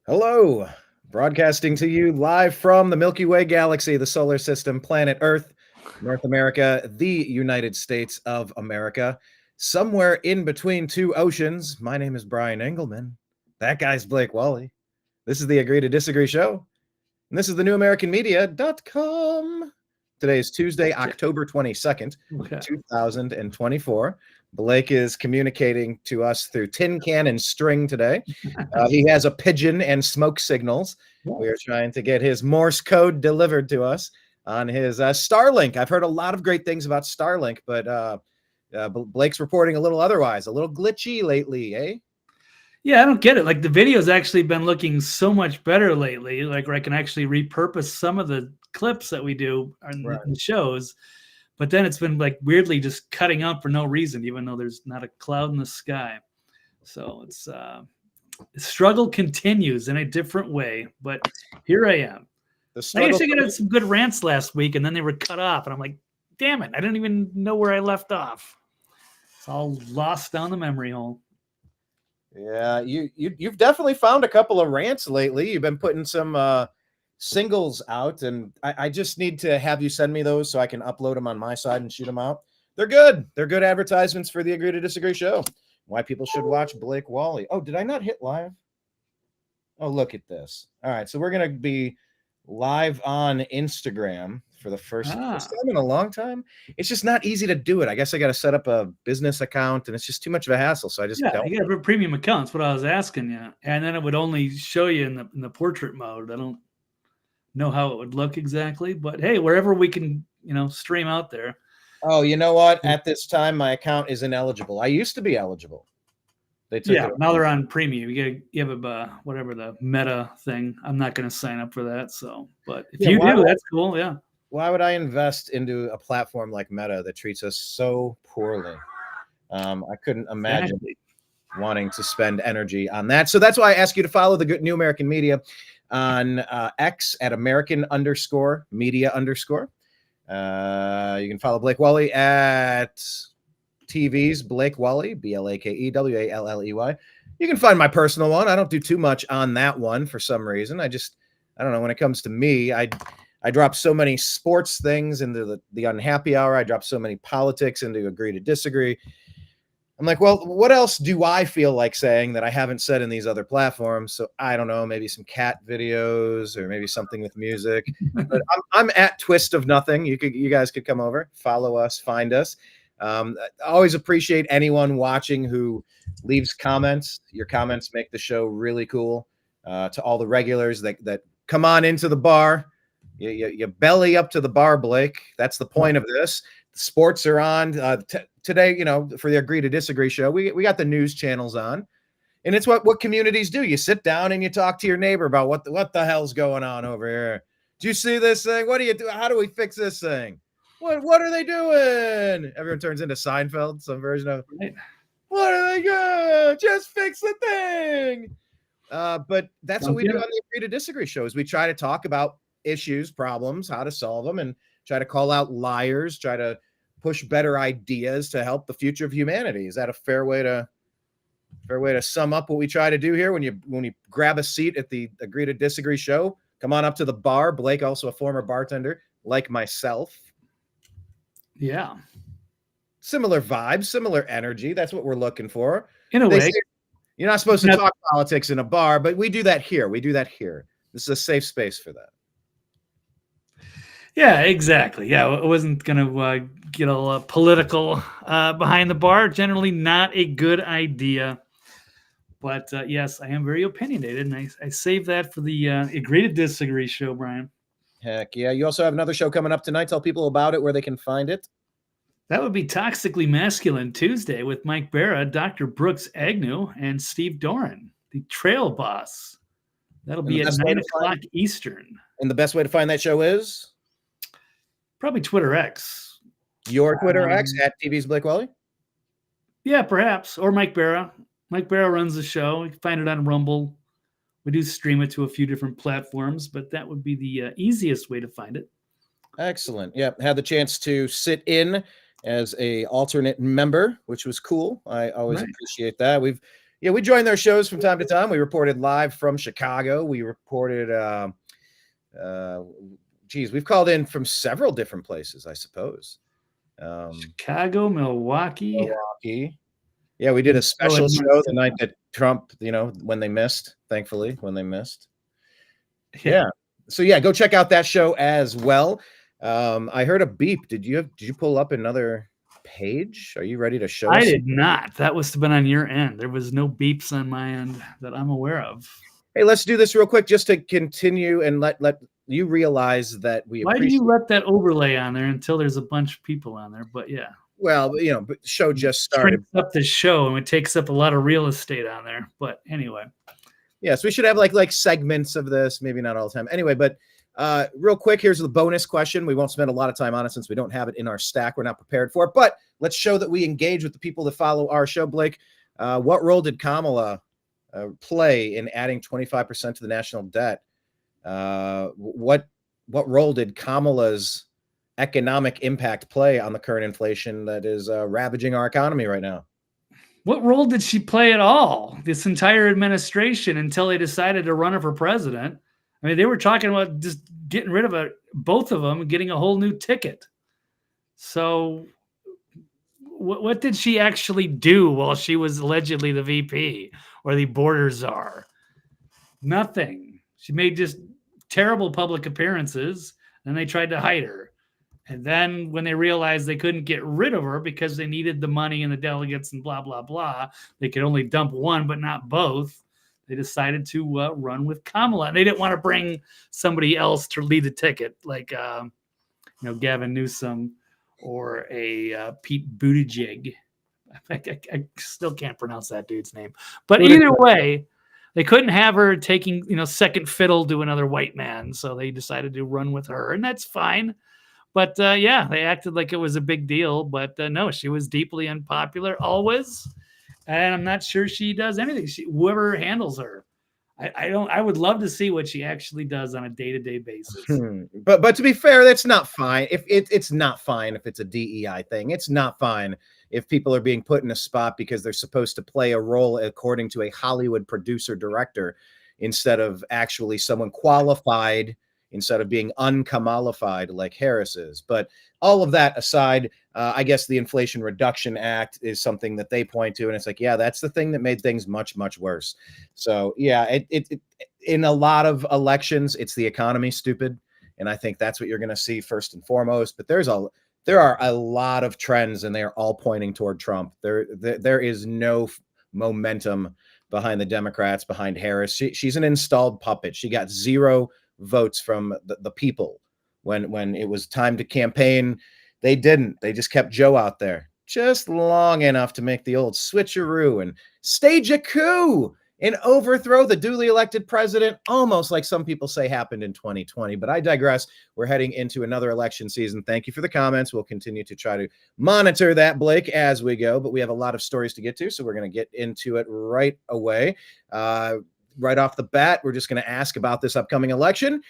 Hello, broadcasting to you live from the Milky Way galaxy, the solar system, planet Earth, North America, the United States of America, somewhere in between two oceans. My name is Brian Engelman. That guy's Blake Walley. This is the Agree to Disagree show, and this is the newamericanmedia.com. Today is Tuesday, October 22nd, 2024. Blake is communicating to us through tin can and string today. He has a pigeon and smoke signals. We are trying to get his Morse code delivered to us on his Starlink. I've heard a lot of great things about Starlink, but Blake's reporting a little otherwise, a little glitchy lately, eh? Yeah, I don't get it. Like the video's actually been looking so much better lately. Like where I can actually repurpose some of the clips that we do on the shows. But then it's been like weirdly just cutting out for no reason, even though there's not a cloud in the sky. So it's the struggle continues in a different way. But here I am. I actually got some good rants last week, and then they were cut off. And I'm like, damn it, I didn't even know where I left off. It's all lost down the memory hole. Yeah, you've definitely found a couple of rants lately. You've been putting some singles out, and I just need to have you send me those so I can upload them on my side and shoot them out. They're good. They're good advertisements for the Agree to Disagree show. Why people should watch Blake Walley. Oh, did I not hit live? Oh, look at this. All right, so we're going to be live on Instagram for the first time in a long time. It's just not easy to do it. I guess I got to set up a business account, and it's just too much of a hassle. So I just don't. You got a premium account. That's what I was asking you. And then it would only show you in the portrait mode. I don't know how it would look exactly, but hey, wherever we can, stream out there. Oh, you know what? At this time, my account is ineligible. I used to be eligible. They took it. Now they're on premium. You have a whatever the Meta thing. I'm not going to sign up for that. So, but if you do, that's cool. Yeah. Why would I invest into a platform like Meta that treats us so poorly? I couldn't imagine wanting to spend energy on that. So that's why I ask you to follow the New American Media on X at American_media_. You can follow Blake Walley at TV's Blake Walley, BlakeWalley. You can find my personal one. I don't do too much on that one for some reason. I don't know. When it comes to me, I drop so many sports things into the unhappy hour. I drop so many politics into Agree to Disagree. I'm like, well, what else do I feel like saying that I haven't said in these other platforms? So I don't know, maybe some cat videos or maybe something with music. But I'm at Twist of Nothing. You guys could come over, follow us, find us. I always appreciate anyone watching who leaves comments. Your comments make the show really cool. To all the regulars that come on into the bar, you belly up to the bar, Blake. That's the point of this. Sports are on today. For the Agree to Disagree show, we got the news channels on, and it's what communities do. You sit down and you talk to your neighbor about what the hell's going on over here. Do you see this thing? What do you do? How do we fix this thing? What are they doing? Everyone turns into Seinfeld, some version of what are they doing? Just fix the thing. But that's what we do on the Agree to Disagree show. Is we try to talk about issues, problems, how to solve them, and try to call out liars, try to push better ideas to help the future of humanity. Is that a fair way to sum up what we try to do here? When you grab a seat at the Agree to Disagree show, come on up to the bar. Blake, also a former bartender like myself. Yeah. Similar vibes, similar energy. That's what we're looking for. In a way. You're not supposed to talk politics in a bar, but we do that here. This is a safe space for that. Yeah, exactly. Yeah, I wasn't going to get all political behind the bar. Generally not a good idea. But yes, I am very opinionated, and I save that for the Agree to Disagree show, Brian. Heck yeah. You also have another show coming up tonight. Tell people about it, where they can find it. That would be Toxically Masculine Tuesday with Mike Barra, Dr. Brooks Agnew, and Steve Doran, the Trail Boss. That'll be at 9 o'clock Eastern. And the best way to find that show is? Probably Twitter X. Your Twitter X at TV's Blake Walley? Yeah, perhaps. Or Mike Barra. Mike Barra runs the show. You can find it on Rumble. We do stream it to a few different platforms, but that would be the easiest way to find it. Excellent. Yeah, had the chance to sit in as a alternate member, which was cool. I always appreciate that. We've Yeah, we join their shows from time to time. We reported live from Chicago. We reported, we've called in from several different places, I suppose. Chicago, Milwaukee. Yeah, we did a special show the night that Trump, when they missed, thankfully, when they missed. Yeah. So yeah, go check out that show as well. I heard a beep. Did you pull up another page? Are you ready to show us? I did not. That must have been on your end. There was no beeps on my end that I'm aware of. Hey, let's do this real quick just to continue and let you realize that we Why do you let that overlay on there until there's a bunch of people on there? But yeah. Well, the show just started. Up the show, and it takes up a lot of real estate on there. But anyway. Yes, we should have like segments of this, maybe not all the time. Anyway, but real quick, here's the bonus question. We won't spend a lot of time on it since we don't have it in our stack. We're not prepared for it, but let's show that we engage with the people that follow our show. Blake, what role did Kamala play in adding 25% to the national debt? What role did Kamala's economic impact play on the current inflation that is ravaging our economy right now? What role did she play at all this entire administration until they decided to run her for president? I mean, they were talking about just getting rid of both of them and getting a whole new ticket. So what did she actually do while she was allegedly the VP or the border czar? Nothing. She made just terrible public appearances, and they tried to hide her. And then when they realized they couldn't get rid of her because they needed the money and the delegates and blah, blah, blah, they could only dump one, but not both. They decided to run with Kamala. And they didn't want to bring somebody else to lead the ticket, like Gavin Newsom or a Pete Buttigieg. I still can't pronounce that dude's name. But either way, they couldn't have her taking second fiddle to another white man. So they decided to run with her, and that's fine. But they acted like it was a big deal. But no, she was deeply unpopular always, and I'm not sure she does anything. Whoever handles her, I would love to see what she actually does on a day-to-day basis. But to be fair, that's not fine. It's not fine if it's a DEI thing. It's not fine if people are being put in a spot because they're supposed to play a role according to a Hollywood producer director instead of actually someone qualified, instead of being unkamalified like Harris is. But all of that aside, I guess the Inflation Reduction Act is something that they point to, and it's like, yeah, that's the thing that made things much, much worse. So yeah, it in a lot of elections, it's the economy, stupid, and I think that's what you're going to see first and foremost. But there are a lot of trends, and they are all pointing toward Trump. There is no momentum behind the Democrats, behind Harris. She's an installed puppet. She got 0 votes from the people when it was time to campaign. They didn't. They just kept Joe out there just long enough to make the old switcheroo and stage a coup and overthrow the duly elected president, almost like some people say happened in 2020. But I digress. We're heading into another election season. Thank you for the comments. We'll continue to try to monitor that, Blake, as we go. But we have a lot of stories to get to, so we're going to get into it right away. Right off the bat, we're just going to ask about this upcoming election.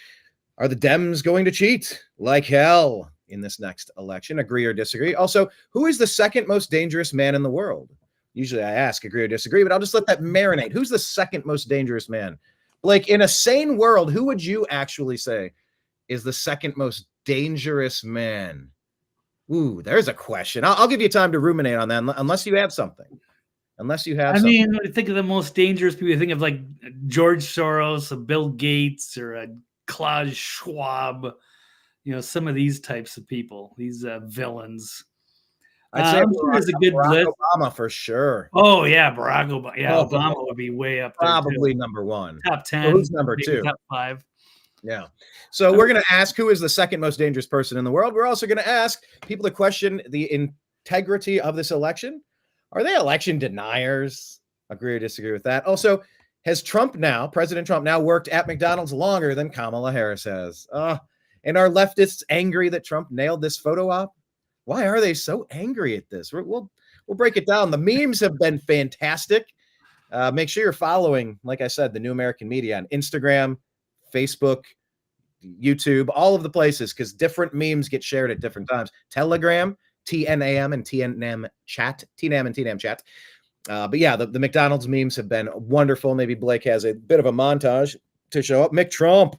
Are the Dems going to cheat like hell in this next election? Agree or disagree? Also, who is the second most dangerous man in the world? Usually I ask agree or disagree, but I'll just let that marinate. Who's the second most dangerous man? Blake, in a sane world, who would you actually say is the second most dangerous man? Ooh, there's a question. I'll give you time to ruminate on that, unless you have something. I mean, I think of the most dangerous people. You think of like George Soros, a Bill Gates, or a Klaus Schwab. Some of these types of people, these villains. I'd say there's a good list. Obama for sure. Oh yeah, Barack Obama. Yeah, Obama would be way up there. Probably number 1. Top 10. So who's number 2? Top 5. Yeah. So we're going to ask who is the second most dangerous person in the world. We're also going to ask people to question the integrity of this election. Are they election deniers? Agree or disagree with that? Also, has President Trump now worked at McDonald's longer than Kamala Harris has? And are leftists angry that Trump nailed this photo op? Why are they so angry at this? We'll break it down. The memes have been fantastic. Make sure you're following, like I said, the New American Media on Instagram, Facebook, YouTube, all of the places, because different memes get shared at different times. Telegram, TNAM and TNAM chat, TNAM and TNAM chat. But yeah, the McDonald's memes have been wonderful. Maybe Blake has a bit of a montage to show up. Mick Trump,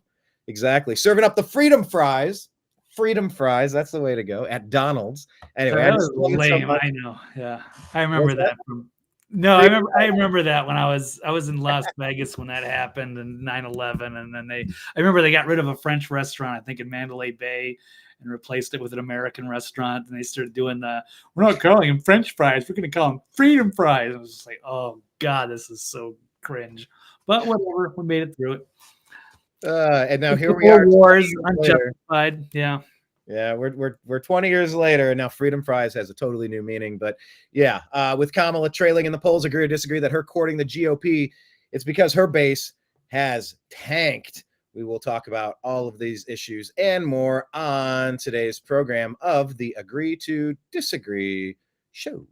exactly, serving up the freedom fries. Freedom fries, that's the way to go at Donald's. Anyway, That I just was love it so lame. much. I know. Yeah, I remember What's that? that from. No, Freedom I remember that when I was in Las Vegas when that happened and 9/11, and then I remember they got rid of a French restaurant, I think in Mandalay Bay, and replaced it with an American restaurant, and they started doing we're not calling them French fries, we're going to call them freedom fries. And I was just like, oh God, this is so cringe. But whatever, we made it through it. And now here we are. Wars unjustified. Yeah. Yeah, we're 20 years later, and now freedom fries has a totally new meaning. But yeah, with Kamala trailing in the polls, agree or disagree that her courting the GOP, it's because her base has tanked. We will talk about all of these issues and more on today's program of the Agree to Disagree show.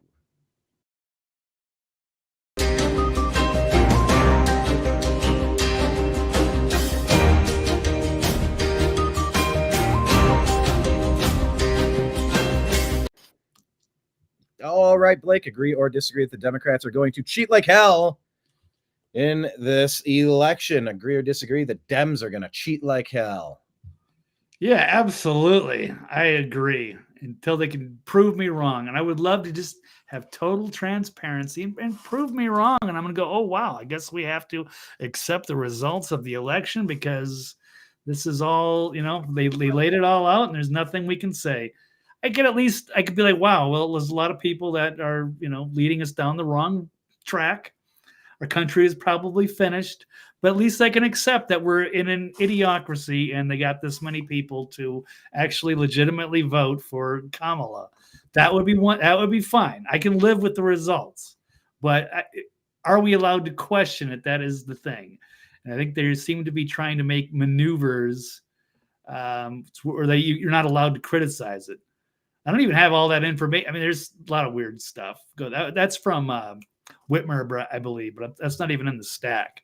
All right, Blake, agree or disagree that the Democrats are going to cheat like hell in this election? Agree or disagree that Dems are going to cheat like hell? Yeah, absolutely. I agree until they can prove me wrong. And I would love to just have total transparency and prove me wrong. And I'm going to go, oh, wow, I guess we have to accept the results of the election because this is all, they laid it all out and there's nothing we can say. I could be like, wow, well, there's a lot of people that are, leading us down the wrong track. Our country is probably finished, but at least I can accept that we're in an idiocracy and they got this many people to actually legitimately vote for Kamala. That would be fine. I can live with the results, but are we allowed to question it? That is the thing. And I think they seem to be trying to make maneuvers where you're not allowed to criticize it. I don't even have all that information. I mean, there's a lot of weird stuff. That's from Whitmer, I believe, but that's not even in the stack.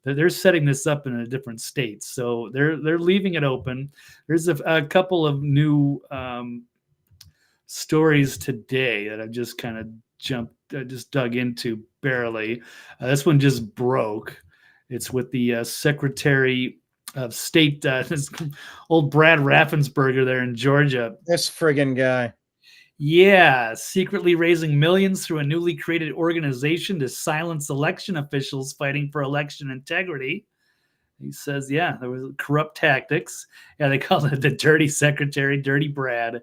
They're setting this up in a different state, so they're leaving it open. There's a couple of new stories today that I've just kind of just dug into barely. This one just broke. It's with the Secretary of State, this old Brad Raffensperger there in Georgia. This friggin' guy. Yeah, secretly raising millions through a newly created organization to silence election officials fighting for election integrity. He says, yeah, there was corrupt tactics. Yeah, they call it the dirty secretary, Dirty Brad.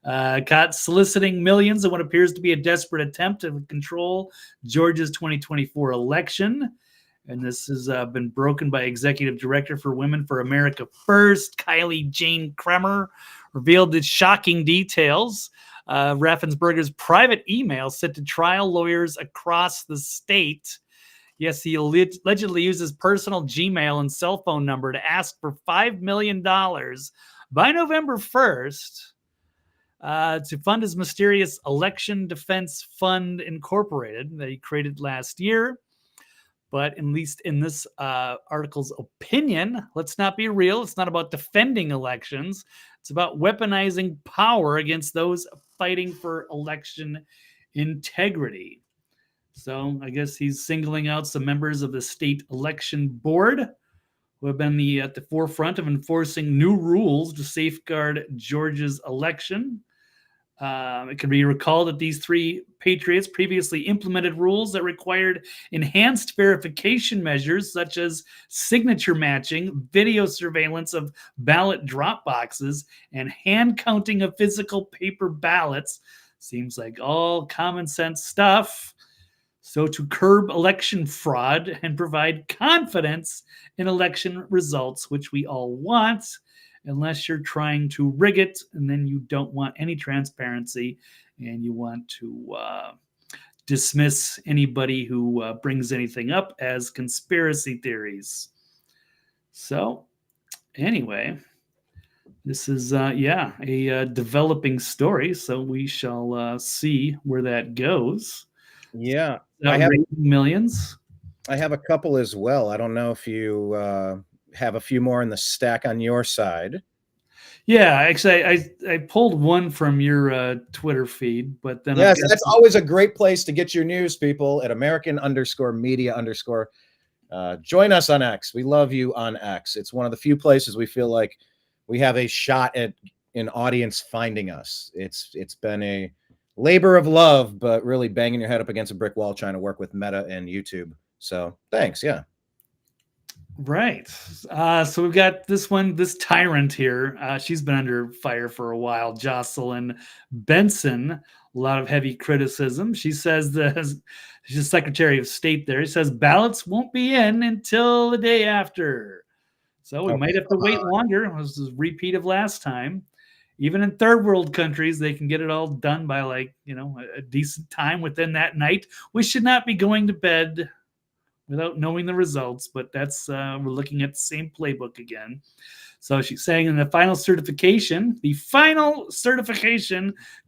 Caught soliciting millions in what appears to be a desperate attempt to control Georgia's 2024 election. And this has been broken by Executive Director for Women for America First, Kylie Jane Kremer, revealed the shocking details. Raffensperger's private email sent to trial lawyers across the state. Yes, he allegedly used his personal Gmail and cell phone number to ask for $5 million by November 1st to fund his mysterious Election Defense Fund Incorporated that he created last year. But at least in this article's opinion, let's not be real. It's not about defending elections. It's about weaponizing power against those fighting for election integrity. So I guess he's singling out some members of the state election board who have been at the forefront of enforcing new rules to safeguard Georgia's election. It can be recalled that these three patriots previously implemented rules that required enhanced verification measures such as signature matching, video surveillance of ballot drop boxes, and hand counting of physical paper ballots. Seems like all common sense stuff. So to curb election fraud and provide confidence in election results, which we all want, unless you're trying to rig it, and then you don't want any transparency, and you want to dismiss anybody who brings anything up as conspiracy theories. So, anyway, this is, a developing story, so we shall see where that goes. Yeah. I have millions. I have a couple as well. I don't know if you have a few more in the stack on your side. Yeah, actually, I pulled one from your Twitter feed, but then yes, that's always a great place to get your news, people. At American_media_. Join us on X. We love you on X. It's one of the few places we feel like we have a shot at an audience finding us. It's been a labor of love, but really banging your head up against a brick wall trying to work with Meta and YouTube. So thanks. Yeah. Right. So we've got this tyrant here. She's been under fire for a while. Jocelyn Benson, a lot of heavy criticism. She says she's the Secretary of State there. She says ballots won't be in until the day after. So we might have to wait longer. It was a repeat of last time. Even in third world countries, they can get it all done by a decent time within that night. We should not be going to bed without knowing the results, but that's we're looking at the same playbook again. So she's saying the final certification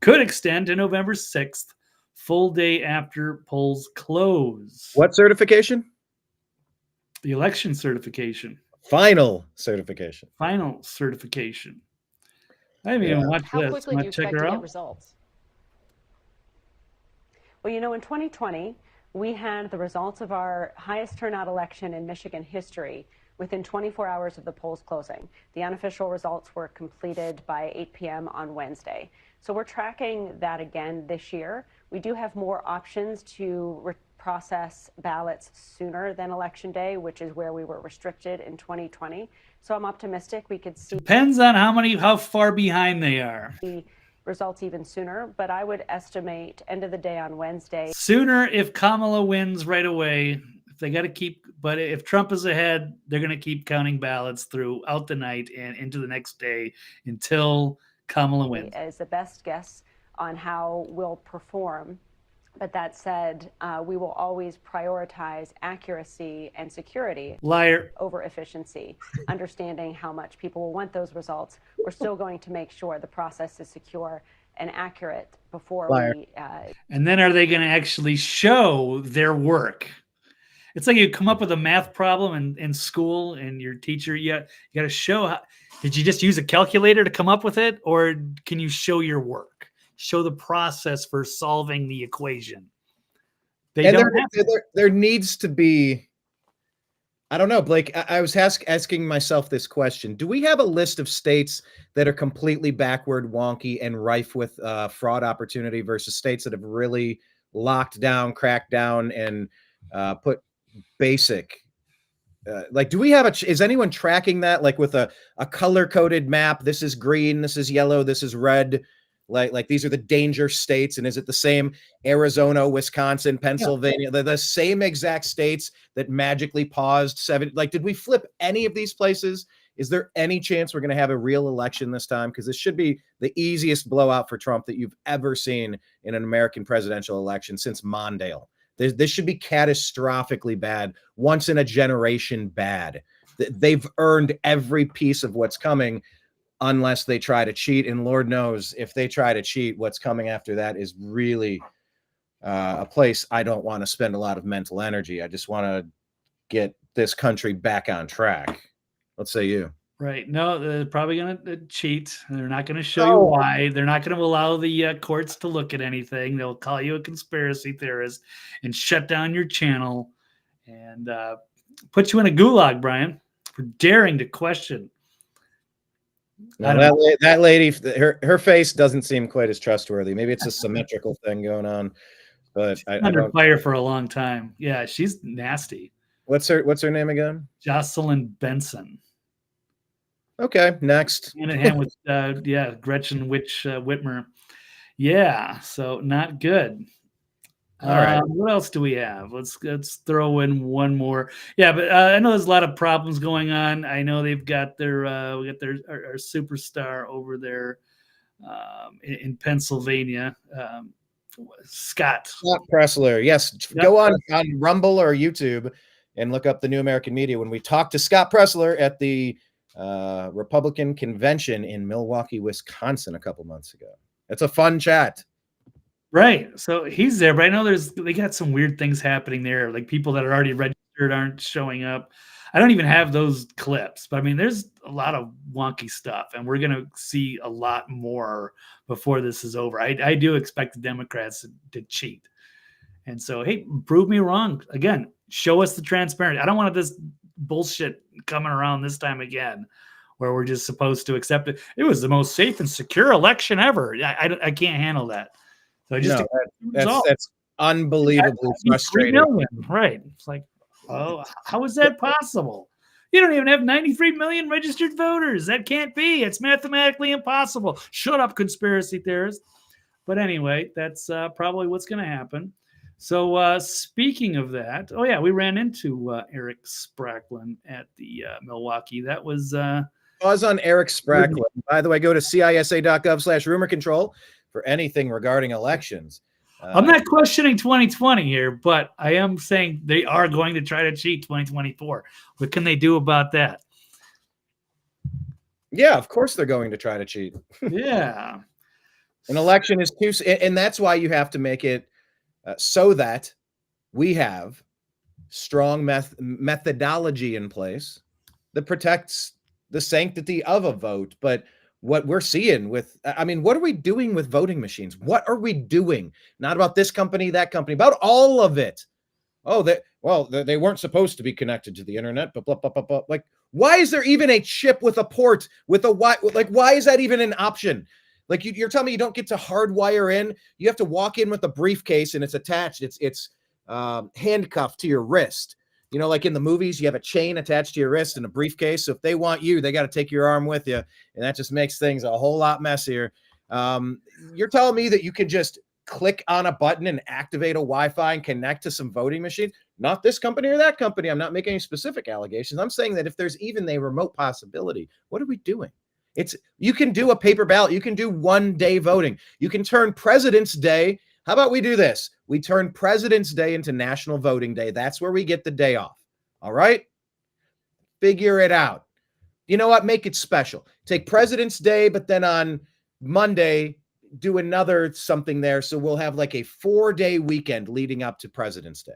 could extend to November 6th, full day after polls close. What certification? The election certification. Final certification. Final certification. I haven't even watched How this. quickly do you expect to get results? Well, in 2020, we had the results of our highest turnout election in Michigan history within 24 hours of the polls closing. The unofficial results were completed by 8 p.m. on Wednesday. So we're tracking that again this year. We do have more options to process ballots sooner than Election Day, which is where we were restricted in 2020. So I'm optimistic we could see. Depends on how far behind they are. Results even sooner, but I would estimate end of the day on Wednesday. Sooner if Kamala wins right away. If they got to but if Trump is ahead, they're going to keep counting ballots throughout the night and into the next day until Kamala wins. Is the best guess on how we'll perform. But that said, we will always prioritize accuracy and security over efficiency. Understanding how much people will want those results, we're still going to make sure the process is secure and accurate before we. And then are they going to actually show their work? It's like you come up with a math problem in school, and your teacher, you got to show did you just use a calculator to come up with it, or can you show your work? Show the process for solving the equation. There needs to be, I don't know, Blake, I was asking myself this question. Do we have a list of states that are completely backward, wonky, and rife with fraud opportunity versus states that have really locked down, cracked down, and put basic do we have is anyone tracking that, like with a color-coded map? This is green, this is yellow, this is red. Like these are the danger states, and is it the same Arizona, Wisconsin, Pennsylvania, the same exact states that magically paused 7? Like, did we flip any of these places? Is there any chance we're going to have a real election this time? Because this should be the easiest blowout for Trump that you've ever seen in an American presidential election since Mondale. This should be catastrophically bad, once in a generation bad. They've earned every piece of what's coming, unless they try to cheat. And Lord knows if they try to cheat, what's coming after that is really a place I don't want to spend a lot of mental energy. I just want to get this country back on track. Let's say you. Right. No, they're probably going to cheat. They're not going to show you why. They're not going to allow the courts to look at anything. They'll call you a conspiracy theorist and shut down your channel and put you in a gulag, Brian, for daring to question. That lady, her face doesn't seem quite as trustworthy. Maybe it's a symmetrical thing going on, but I under fire for a long time. Yeah, she's nasty. What's her name again? Jocelyn Benson. Okay, next. Hand in hand with Gretchen Whitmer. Yeah, so not good. All right. What else do we have? Let's throw in one more. Yeah, but I know there's a lot of problems going on. I know they've got our superstar over there in Pennsylvania, Scott Pressler. Yes, go on Rumble or YouTube and look up the New American Media. When we talked to Scott Pressler at the Republican convention in Milwaukee, Wisconsin, a couple months ago. It's a fun chat. Right. So he's there, but I know they got some weird things happening there. Like people that are already registered aren't showing up. I don't even have those clips, but I mean, there's a lot of wonky stuff, and we're going to see a lot more before this is over. I do expect the Democrats to cheat. And so, hey, prove me wrong. Again, show us the transparency. I don't want this bullshit coming around this time again, where we're just supposed to accept it. It was the most safe and secure election ever. I can't handle that. So I just that's unbelievably frustrating. Right. It's like, oh, how is that possible? You don't even have 93 million registered voters. That can't be. It's mathematically impossible. Shut up, conspiracy theorists. But anyway, that's probably what's going to happen. So speaking of that, we ran into Eric Spracklin at the Milwaukee. That was pause on Eric Spracklin. By the way, go to cisa.gov/rumor control for anything regarding elections. I'm not questioning 2020 here, but I am saying they are going to try to cheat 2024. What can they do about that? Yeah, of course they're going to try to cheat. Yeah. An election is too, and that's why you have to make it so that we have strong methodology in place that protects the sanctity of a vote. But what we're seeing with, what are we doing with voting machines? What are we doing? Not about this company, that company, about all of it. Oh, they weren't supposed to be connected to the internet, but blah, blah, blah, blah. Like, why is there even a chip with a port with a why is that even an option? Like, you're telling me you don't get to hardwire in? You have to walk in with a briefcase and it's attached. It's handcuffed to your wrist. You know, like in the movies, you have a chain attached to your wrist and a briefcase. So if they want you, they got to take your arm with you. And that just makes things a whole lot messier. You're telling me that you can just click on a button and activate a Wi-Fi and connect to some voting machines? Not this company or that company. I'm not making any specific allegations. I'm saying that if there's even a remote possibility, what are we doing? You can do a paper ballot. You can do 1 day voting. You can turn President's Day. How about we do this? We turn President's Day into National Voting Day. That's where we get the day off. All right? Figure it out. You know what? Make it special. Take President's Day, but then on Monday, do another something there. So we'll have like a 4-day weekend leading up to President's Day.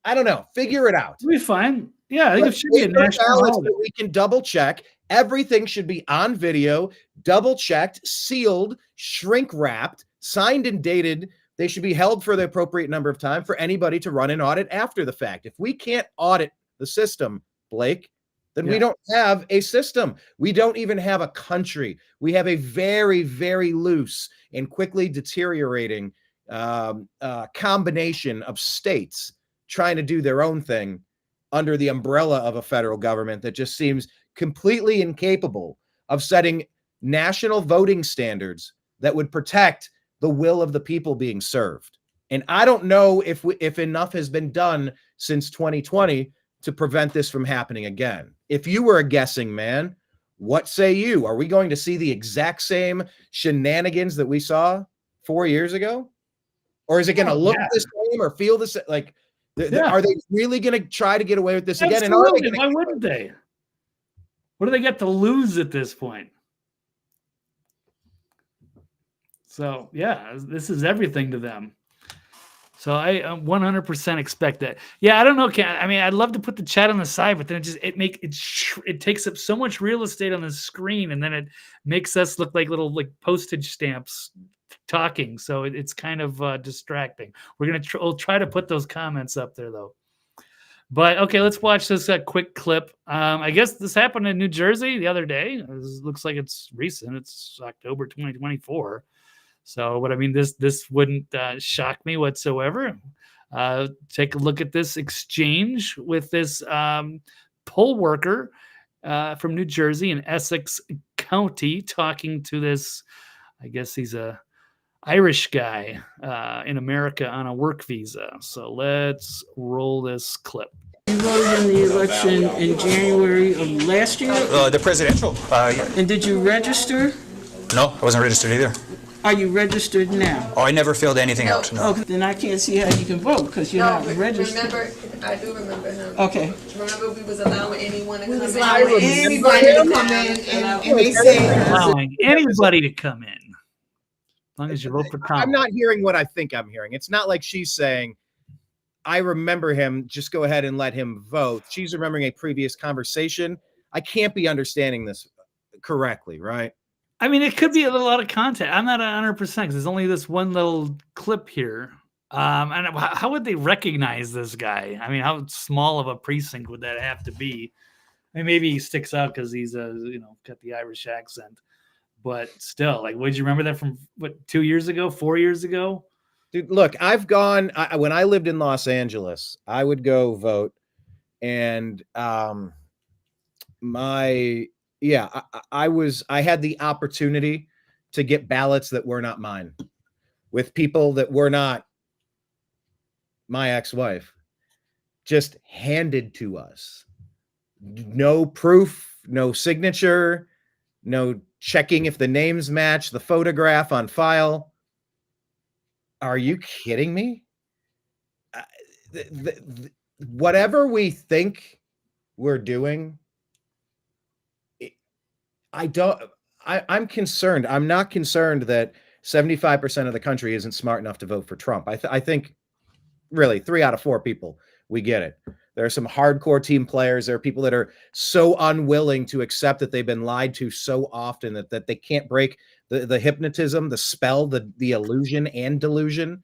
I don't know. Figure it out. It'll be fine. Yeah, I think it should be a national holiday. We can double check. Everything should be on video, double checked, sealed, shrink wrapped, signed and dated. They should be held for the appropriate number of time for anybody to run an audit after the fact. If we can't audit the system, Blake, then we don't have a system. We don't even have a country. We have a very, very loose and quickly deteriorating combination of states trying to do their own thing under the umbrella of a federal government that just seems completely incapable of setting national voting standards that would protect the will of the people being served. And I don't know if enough has been done since 2020 to prevent this from happening again. If you were a guessing man, what say you? Are we going to see the exact same shenanigans that we saw 4 years ago? Or is it going to look the same or feel the same? Like, are they really going to try to get away with this again? And are they why wouldn't they? What do they get to lose at this point? So, yeah, this is everything to them. So I 100% expect that. Yeah, I don't know. I'd love to put the chat on the side, but then it takes up so much real estate on the screen, and then it makes us look like little postage stamps talking. So it's kind of distracting. We'll try to put those comments up there though. But okay, let's watch this quick clip. I guess this happened in New Jersey the other day. This looks like it's recent. It's October 2024. So, but I mean, this wouldn't shock me whatsoever. Take a look at this exchange with this poll worker from New Jersey in Essex County talking to this, I guess he's a Irish guy in America on a work visa. So let's roll this clip. You voted in the election in January of last year? The presidential, yeah. And did you register? No, I wasn't registered either. Are you registered now? Oh, I never filled anything out, no. Okay, then I can't see how you can vote because you're not registered. Remember, I do remember him. Okay. Remember, we was allowing anyone to come in. Anybody to come in, and they say allowing anybody to come in, as long as you vote for Kamala. I'm not hearing what I think I'm hearing. It's not like she's saying, I remember him. Just go ahead and let him vote. She's remembering a previous conversation. I can't be understanding this correctly, right? I mean, it could be a little out of context. I'm not 100% because there's only this one little clip here. And how would they recognize this guy? I mean, how small of a precinct would that have to be? I mean, maybe he sticks out because he's got the Irish accent, but still, like, would you remember that from 2 years ago, 4 years ago? Dude, look, I've gone when I lived in Los Angeles, I would go vote, and I had the opportunity to get ballots that were not mine with people that were not my ex-wife, just handed to us. No proof, no signature, no checking if the names match the photograph on file. Are you kidding me? Whatever we think we're doing, I'm concerned. I'm not concerned that 75% of the country isn't smart enough to vote for Trump. I think really 3 out of 4 people, we get it. There are some hardcore team players. There are people that are so unwilling to accept that they've been lied to so often that they can't break the hypnotism, the spell, the illusion and delusion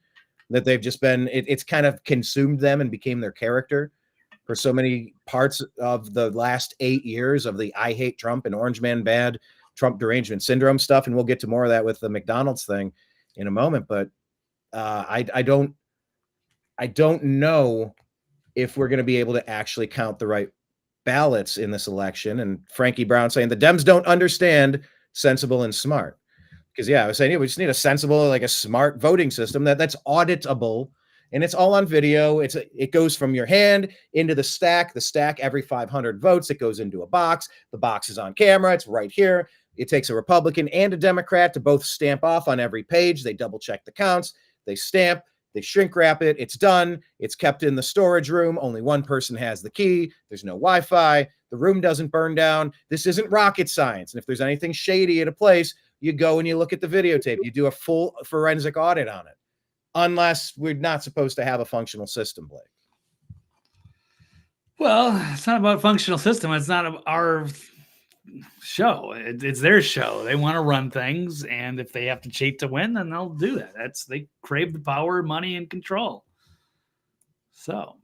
that they've just been, it's kind of consumed them and became their character for so many parts of the last 8 years of the I hate Trump and Orange Man bad, Trump derangement syndrome stuff. And we'll get to more of that with the McDonald's thing in a moment. But I don't know if we're going to be able to actually count the right ballots in this election. And Frankie Brown saying the Dems don't understand sensible and smart. Because I was saying, we just need a sensible, like a smart voting system that's auditable, and it's all on video. It goes from your hand into the stack every 500 votes. It goes into a box. The box is on camera. It's right here. It takes a Republican and a Democrat to both stamp off on every page. They double check the counts. They stamp. They shrink wrap it. It's done. It's kept in the storage room. Only one person has the key. There's no Wi-Fi. The room doesn't burn down. This isn't rocket science. And if there's anything shady at a place, you go and you look at the videotape. You do a full forensic audit on it. Unless we're not supposed to have a functional system, Blake. Well, it's not about functional system. It's not our show. It's their show. They want to run things, and if they have to cheat to win, then they'll do that. They crave the power, money, and control. So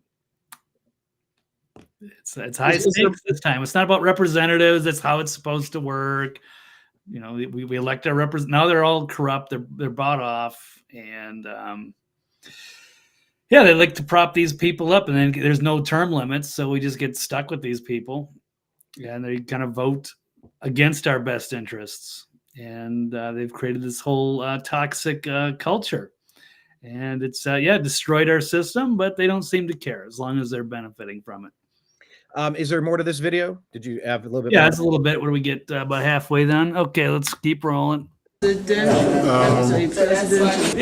it's high stakes this time. It's not about representatives. That's how it's supposed to work. We elect our representatives. Now they're all corrupt. They're bought off, and they like to prop these people up, and then there's no term limits, so we just get stuck with these people, and they kind of vote against our best interests, and they've created this whole toxic culture, and it's destroyed our system, but they don't seem to care as long as they're benefiting from it. Is there more to this video? Did you have a little bit? Yeah, it's a little bit. What do we get? About halfway done. Okay, let's keep rolling. Yeah,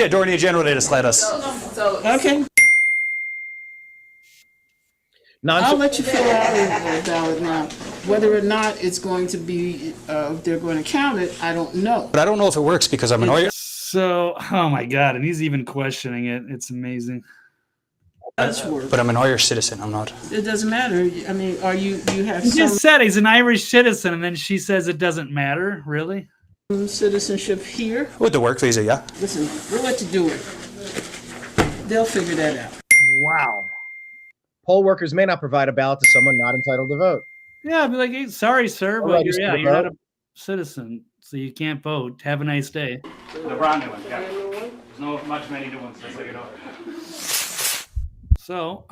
during the agenda, they just let us. okay. I'll let you fill out a ballot now. Whether or not it's going to be, they're going to count it, I don't know. But I don't know if it works because I'm an lawyer. So, oh my God, and he's even questioning it. It's amazing. But I'm an Irish citizen. I'm not. It doesn't matter. I mean, you have He just said he's an Irish citizen, and then she says it doesn't matter. Really? Citizenship here? With the work visa, yeah. Listen, we'll let you do it. They'll figure that out. Wow. Poll workers may not provide a ballot to someone not entitled to vote. Yeah, I'd be like, hey, sorry, sir, but you're not a citizen, so you can't vote. Have a nice day. The brand new one, yeah. There's no much many new ones, just so you know. So,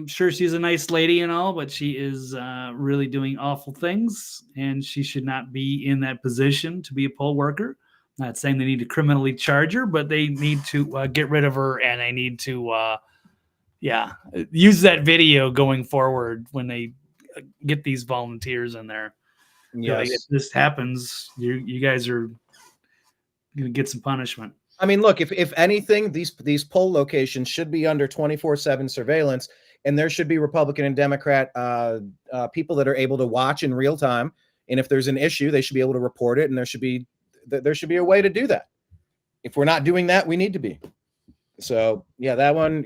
sure, she's a nice lady and all, but she is really doing awful things, and she should not be in that position to be a poll worker. Not saying they need to criminally charge her, but they need to get rid of her, and they need to, use that video going forward when they get these volunteers in there. Yes. If this happens, you guys are going to get some punishment. I mean, look, if anything, these poll locations should be under 24/7 surveillance, and there should be Republican and Democrat people that are able to watch in real time. And if there's an issue, they should be able to report it, and there should be a way to do that. If we're not doing that, we need to be. So, yeah, that one,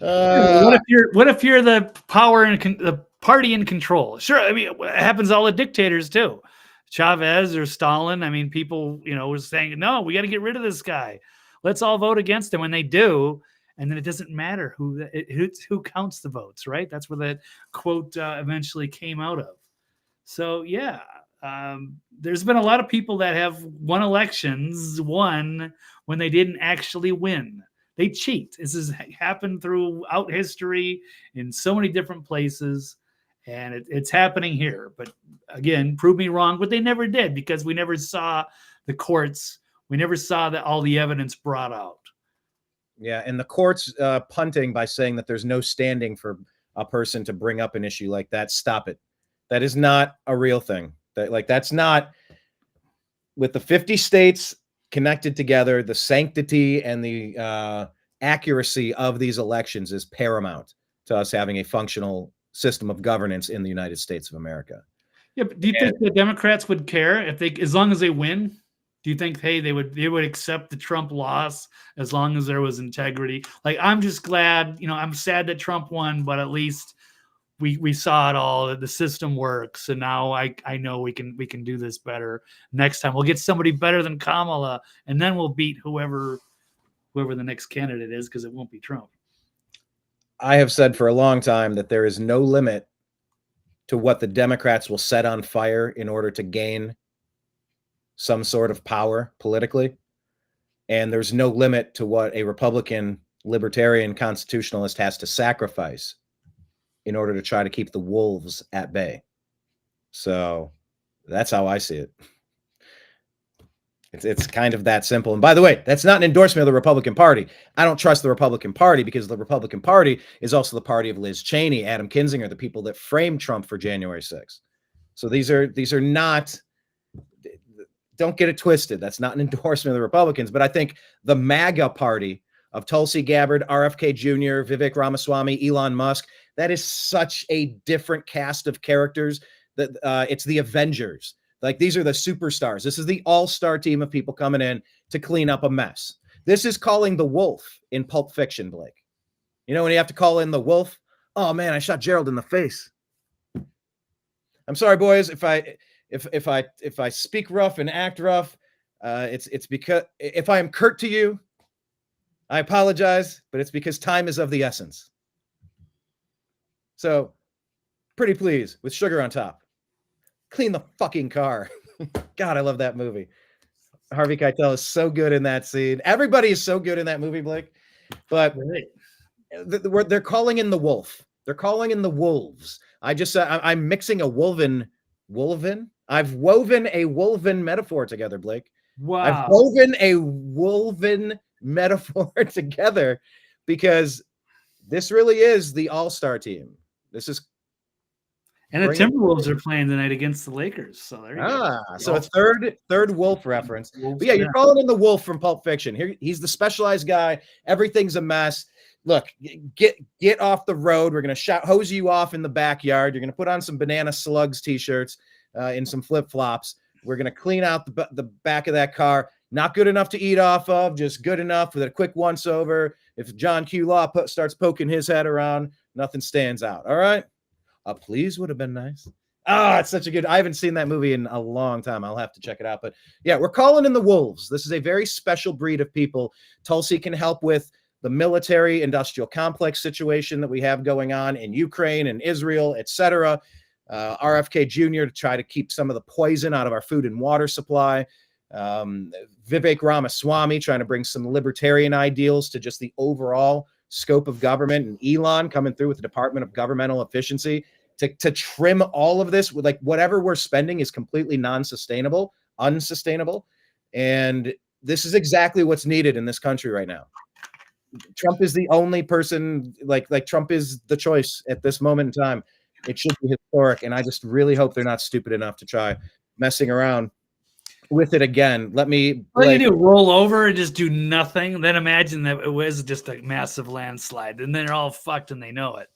What if you're the power and the party in control? Sure, I mean it happens to all the dictators too. Chavez or Stalin. I mean, people was saying, no, we got to get rid of this guy. Let's all vote against him, when they do, and then it doesn't matter who counts the votes, right? That's where that quote eventually came out of. So yeah, there's been a lot of people that have won elections when they didn't actually win. They cheat. This has happened throughout history in so many different places, and it's happening here. But again, prove me wrong, but they never did, because we never saw the courts. We never saw that all the evidence brought out. Yeah, and the courts punting by saying that there's no standing for a person to bring up an issue like that. Stop it. That is not a real thing. That's not, with the 50 states connected together, the sanctity and the accuracy of these elections is paramount to us having a functional system of governance in the United States of America. Yeah, but do you think the Democrats would care as long as they win? Do you think, hey, they would accept the Trump loss as long as there was integrity? Like, I'm just glad, I'm sad that Trump won, but at least we saw it all. The system works, and now I know we can do this better next time. We'll get somebody better than Kamala, and then we'll beat whoever the next candidate is, because it won't be Trump. I have said for a long time that there is no limit to what the Democrats will set on fire in order to gain some sort of power politically. And there's no limit to what a Republican, libertarian, constitutionalist has to sacrifice in order to try to keep the wolves at bay. So that's how I see it. It's kind of that simple. And by the way, that's not an endorsement of the Republican Party. I don't trust the Republican Party, because the Republican Party is also the party of Liz Cheney, Adam Kinzinger, the people that framed Trump for January 6th. So these are not, don't get it twisted. That's not an endorsement of the Republicans. But I think the MAGA party of Tulsi Gabbard, RFK Jr., Vivek Ramaswamy, Elon Musk, that is such a different cast of characters that it's the Avengers. Like, these are the superstars. This is the all-star team of people coming in to clean up a mess. This is calling the wolf in Pulp Fiction, Blake. You know when you have to call in the wolf? Oh man, I shot Gerald in the face. I'm sorry, boys, if I speak rough and act rough, it's because if I am curt to you, I apologize, but it's because time is of the essence. So, pretty please, with sugar on top. Clean the fucking car. God, I love that movie. Harvey Keitel is so good in that scene. Everybody is so good in that movie, Blake. But they're calling in the wolf. They're calling in the wolves. I'm mixing a wolven. I've woven a wolven metaphor together, Blake. Wow. I've woven a wolven metaphor together, because this really is the all-star team. This is. And the Timberwolves are playing tonight against the Lakers. So there you go. So a third wolf reference. But yeah, you're calling in the wolf from Pulp Fiction. Here, he's the specialized guy. Everything's a mess. Look, get off the road. We're going to hose you off in the backyard. You're going to put on some Banana Slugs t-shirts and some flip-flops. We're going to clean out the back of that car. Not good enough to eat off of, just good enough with a quick once-over. If John Q. Law starts poking his head around, nothing stands out. All right? A please would have been nice. It's such a good. I haven't seen that movie in a long time. I'll have to check it out. But yeah, we're calling in the wolves. This is a very special breed of people. Tulsi can help with the military industrial complex situation that we have going on in Ukraine and Israel, etc. RFK Jr. to try to keep some of the poison out of our food and water supply. Vivek Ramaswamy trying to bring some libertarian ideals to just the overall scope of government, and Elon coming through with the Department of Governmental Efficiency to trim all of this with, like, whatever we're spending is completely unsustainable. And this is exactly what's needed in this country right now. Trump is the only person, like Trump is the choice at this moment in time. It should be historic. And I just really hope they're not stupid enough to try messing around with it again. Let me you do roll over and just do nothing. Then imagine that it was just a massive landslide, and then they're all fucked and they know it.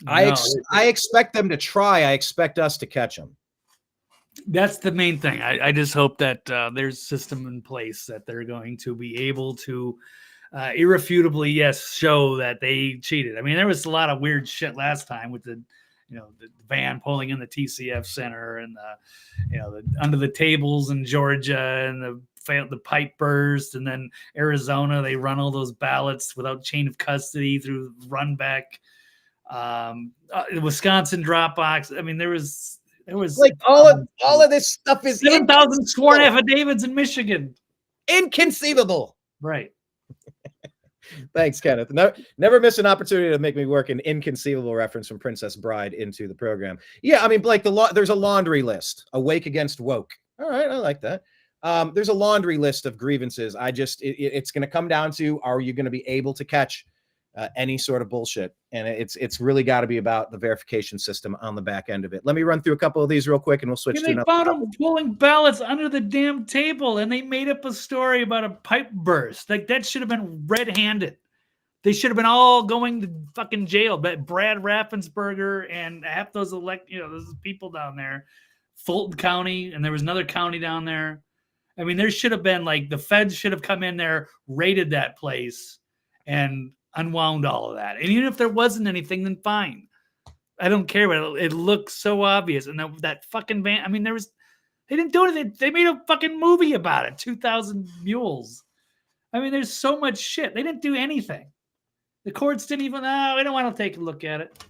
I expect them to try. I expect us to catch them. That's the main thing. I just hope that there's a system in place that they're going to be able to irrefutably, yes, show that they cheated. I mean, there was a lot of weird shit last time with the van pulling in the TCF center and the under the tables in Georgia and the pipe burst, and then Arizona, they run all those ballots without chain of custody through run back. The Wisconsin Dropbox. I mean, there was like all of this stuff is 7,000 sworn affidavits in Michigan. Inconceivable. Right. Thanks, Kenneth. Never miss an opportunity to make me work an inconceivable reference from Princess Bride into the program. Yeah, I mean, Blake, there's a laundry list. Awake against woke. All right, I like that. There's a laundry list of grievances. It's going to come down to, are you going to be able to catch any sort of bullshit? And it's really got to be about the verification system on the back end of it. Let me run through a couple of these real quick, and we'll switch to another. They found them pulling ballots under the damn table, and they made up a story about a pipe burst. Like, that should have been red-handed. They should have been all going to fucking jail. But Brad Raffensperger and half those those people down there, Fulton County, and there was another county down there. I mean, there should have been, like, the feds should have come in there, raided that place, and unwound all of that. And even if there wasn't anything, then fine. I don't care, but it looks so obvious. And that fucking van, I mean, they didn't do anything. They made a fucking movie about it, 2,000 Mules. I mean, there's so much shit. They didn't do anything. The courts didn't even, we don't want to take a look at it.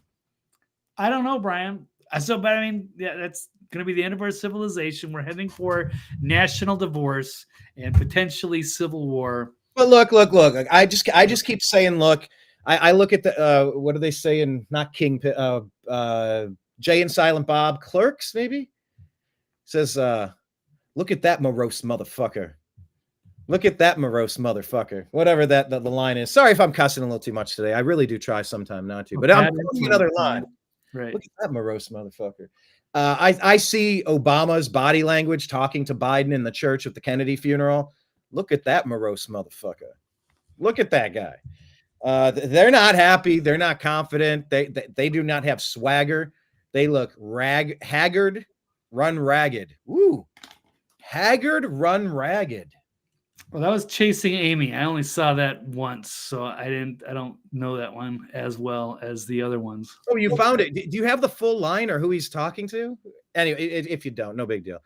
I don't know, Brian. But I mean, yeah, that's going to be the end of our civilization. We're heading for national divorce and potentially civil war. But look. I just keep saying, look. I look at the what do they say in not King Jay and Silent Bob, Clerks maybe says, look at that morose motherfucker. Look at that morose motherfucker. Whatever the line is. Sorry if I'm cussing a little too much today. I really do try sometime not to. But I'm telling another line. Right. Look at that morose motherfucker. I see Obama's body language talking to Biden in the church at the Kennedy funeral. Look at that morose motherfucker. Look at that guy. They're not happy. They're not confident. They do not have swagger. They look haggard, run ragged. Ooh, haggard, run ragged. Well, that was Chasing Amy. I only saw that once, so I don't know that one as well as the other ones. Oh, you found it. Do you have the full line or who he's talking to? Anyway, if you don't, no big deal.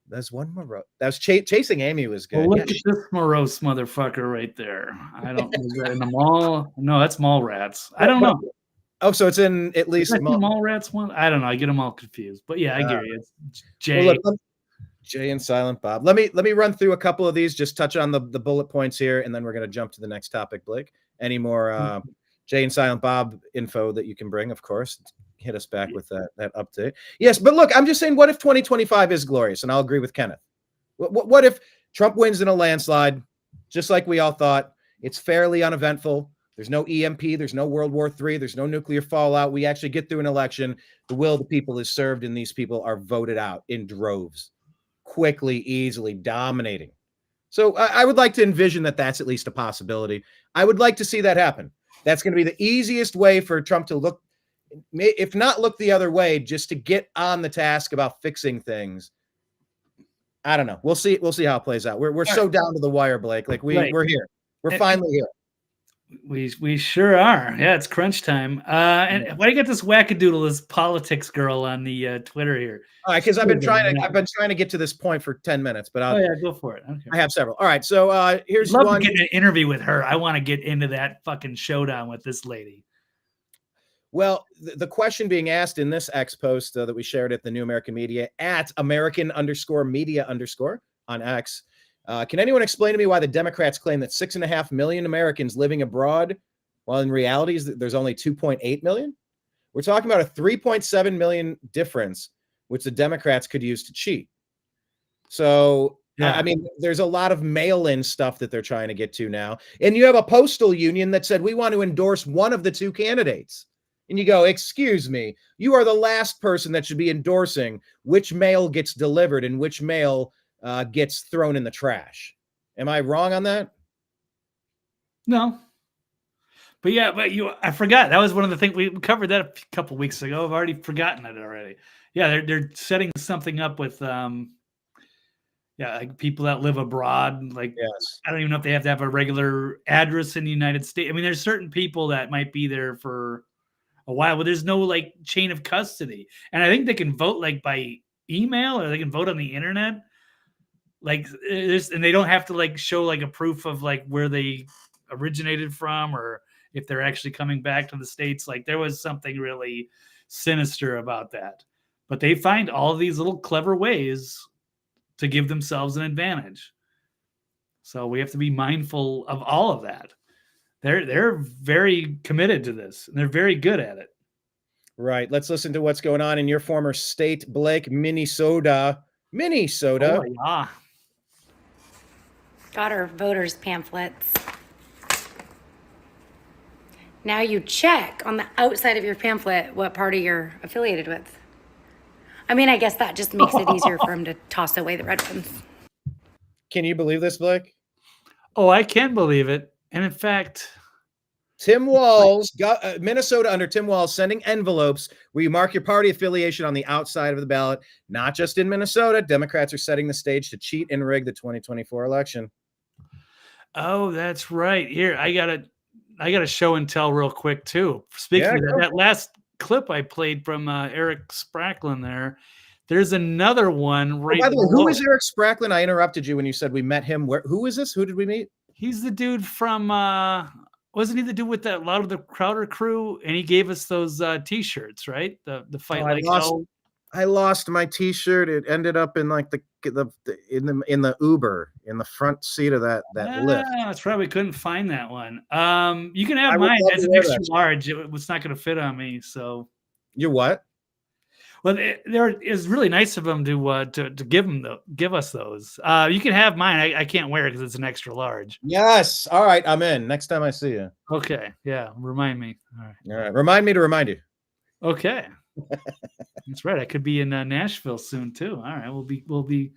There's one morose. That was Chasing Amy was good. Well, look at this morose motherfucker right there. I don't know. Is that in the mall? No, that's Mallrats. I don't know. Oh, so it's in at least Mallrats one. I don't know. I get them all confused. But yeah, I get you. It's Jay. Well, look, Jay and Silent Bob. Let me run through a couple of these. Just touch on the bullet points here, and then we're going to jump to the next topic. Blake, any more Jay and Silent Bob info that you can bring? Of course. Hit us back with that update. Yes, but look, I'm just saying, what if 2025 is glorious? And I'll agree with Kenneth. What if Trump wins in a landslide, just like we all thought? It's fairly uneventful. There's no EMP. There's no World War III. There's no nuclear fallout. We actually get through an election. The will of the people is served, and these people are voted out in droves, quickly, easily, dominating. So I would like to envision that that's at least a possibility. I would like to see that happen. That's going to be the easiest way for Trump to look, if not look the other way, just to get on the task about fixing things. I don't know. We'll see how it plays out. We're so down to the wire, Blake. Like we're here. We're finally here. We sure are. Yeah, it's crunch time. And why do you get this wackadoodle, this politics girl on the Twitter here? All right, because I've been trying to get to this point for 10 minutes, but go for it. Okay. I have several. All right, so here's Love one. to get an interview with her. I want to get into that fucking showdown with this lady. Well, the question being asked in this X post that we shared at the New American Media at American_media_ on X. Can anyone explain to me why the Democrats claim that 6.5 million Americans living abroad, while in reality there's only 2.8 million? We're talking about a 3.7 million difference, which the Democrats could use to cheat. So, yeah. I mean, there's a lot of mail-in stuff that they're trying to get to now. And you have a postal union that said, we want to endorse one of the two candidates. And you go, excuse me, you are the last person that should be endorsing which mail gets delivered and which mail gets thrown in the trash. Am I wrong on that? No. But I forgot. That was one of the things we covered that a couple weeks ago. I've already forgotten it already. Yeah, they're setting something up with Yeah, like people that live abroad, like Yes. I don't even know if they have to have a regular address in the United States. I mean, there's certain people that might be there for a while, but there's no like chain of custody. And I think they can vote like by email or they can vote on the internet. Like and they don't have to like show like a proof of like where they originated from or if they're actually coming back to the States. Like there was something really sinister about that. But they find all these little clever ways to give themselves an advantage. So we have to be mindful of all of that. They're very committed to this and they're very good at it. Right. Let's listen to what's going on in your former state, Blake, Minnesota. Oh, yeah. Got our voters' pamphlets. Now you check on the outside of your pamphlet what party you're affiliated with. I mean, I guess that just makes it easier for him to toss away the red ones. Can you believe this, Blake? Oh, I can believe it. And in fact, Tim Walz, Minnesota under Tim Walz, sending envelopes where you mark your party affiliation on the outside of the ballot. Not just in Minnesota. Democrats are setting the stage to cheat and rig the 2024 election. Oh, that's right. Here, I got a show and tell real quick too. Speaking of that last clip I played from Eric Spracklin there's another one right. By the way, who is Eric Spracklin? I interrupted you when you said we met him. Who is this? Who did we meet? He's the dude from wasn't he the dude with that lot of the Crowder crew? And he gave us those t-shirts, right? The fight like hell. I lost my t-shirt. It ended up in like in the Uber in the front seat of that lift. That's right. We couldn't find that one. You can have mine. That's an extra large. It's not going to fit on me. So you're what? Well, it's really nice of them to give us those. You can have mine. I can't wear it because it's an extra large. Yes. All right. I'm in. Next time I see you. Okay. Yeah. Remind me. All right. All right. Remind me to remind you. Okay. That's right. I could be in Nashville soon too. All right. We'll be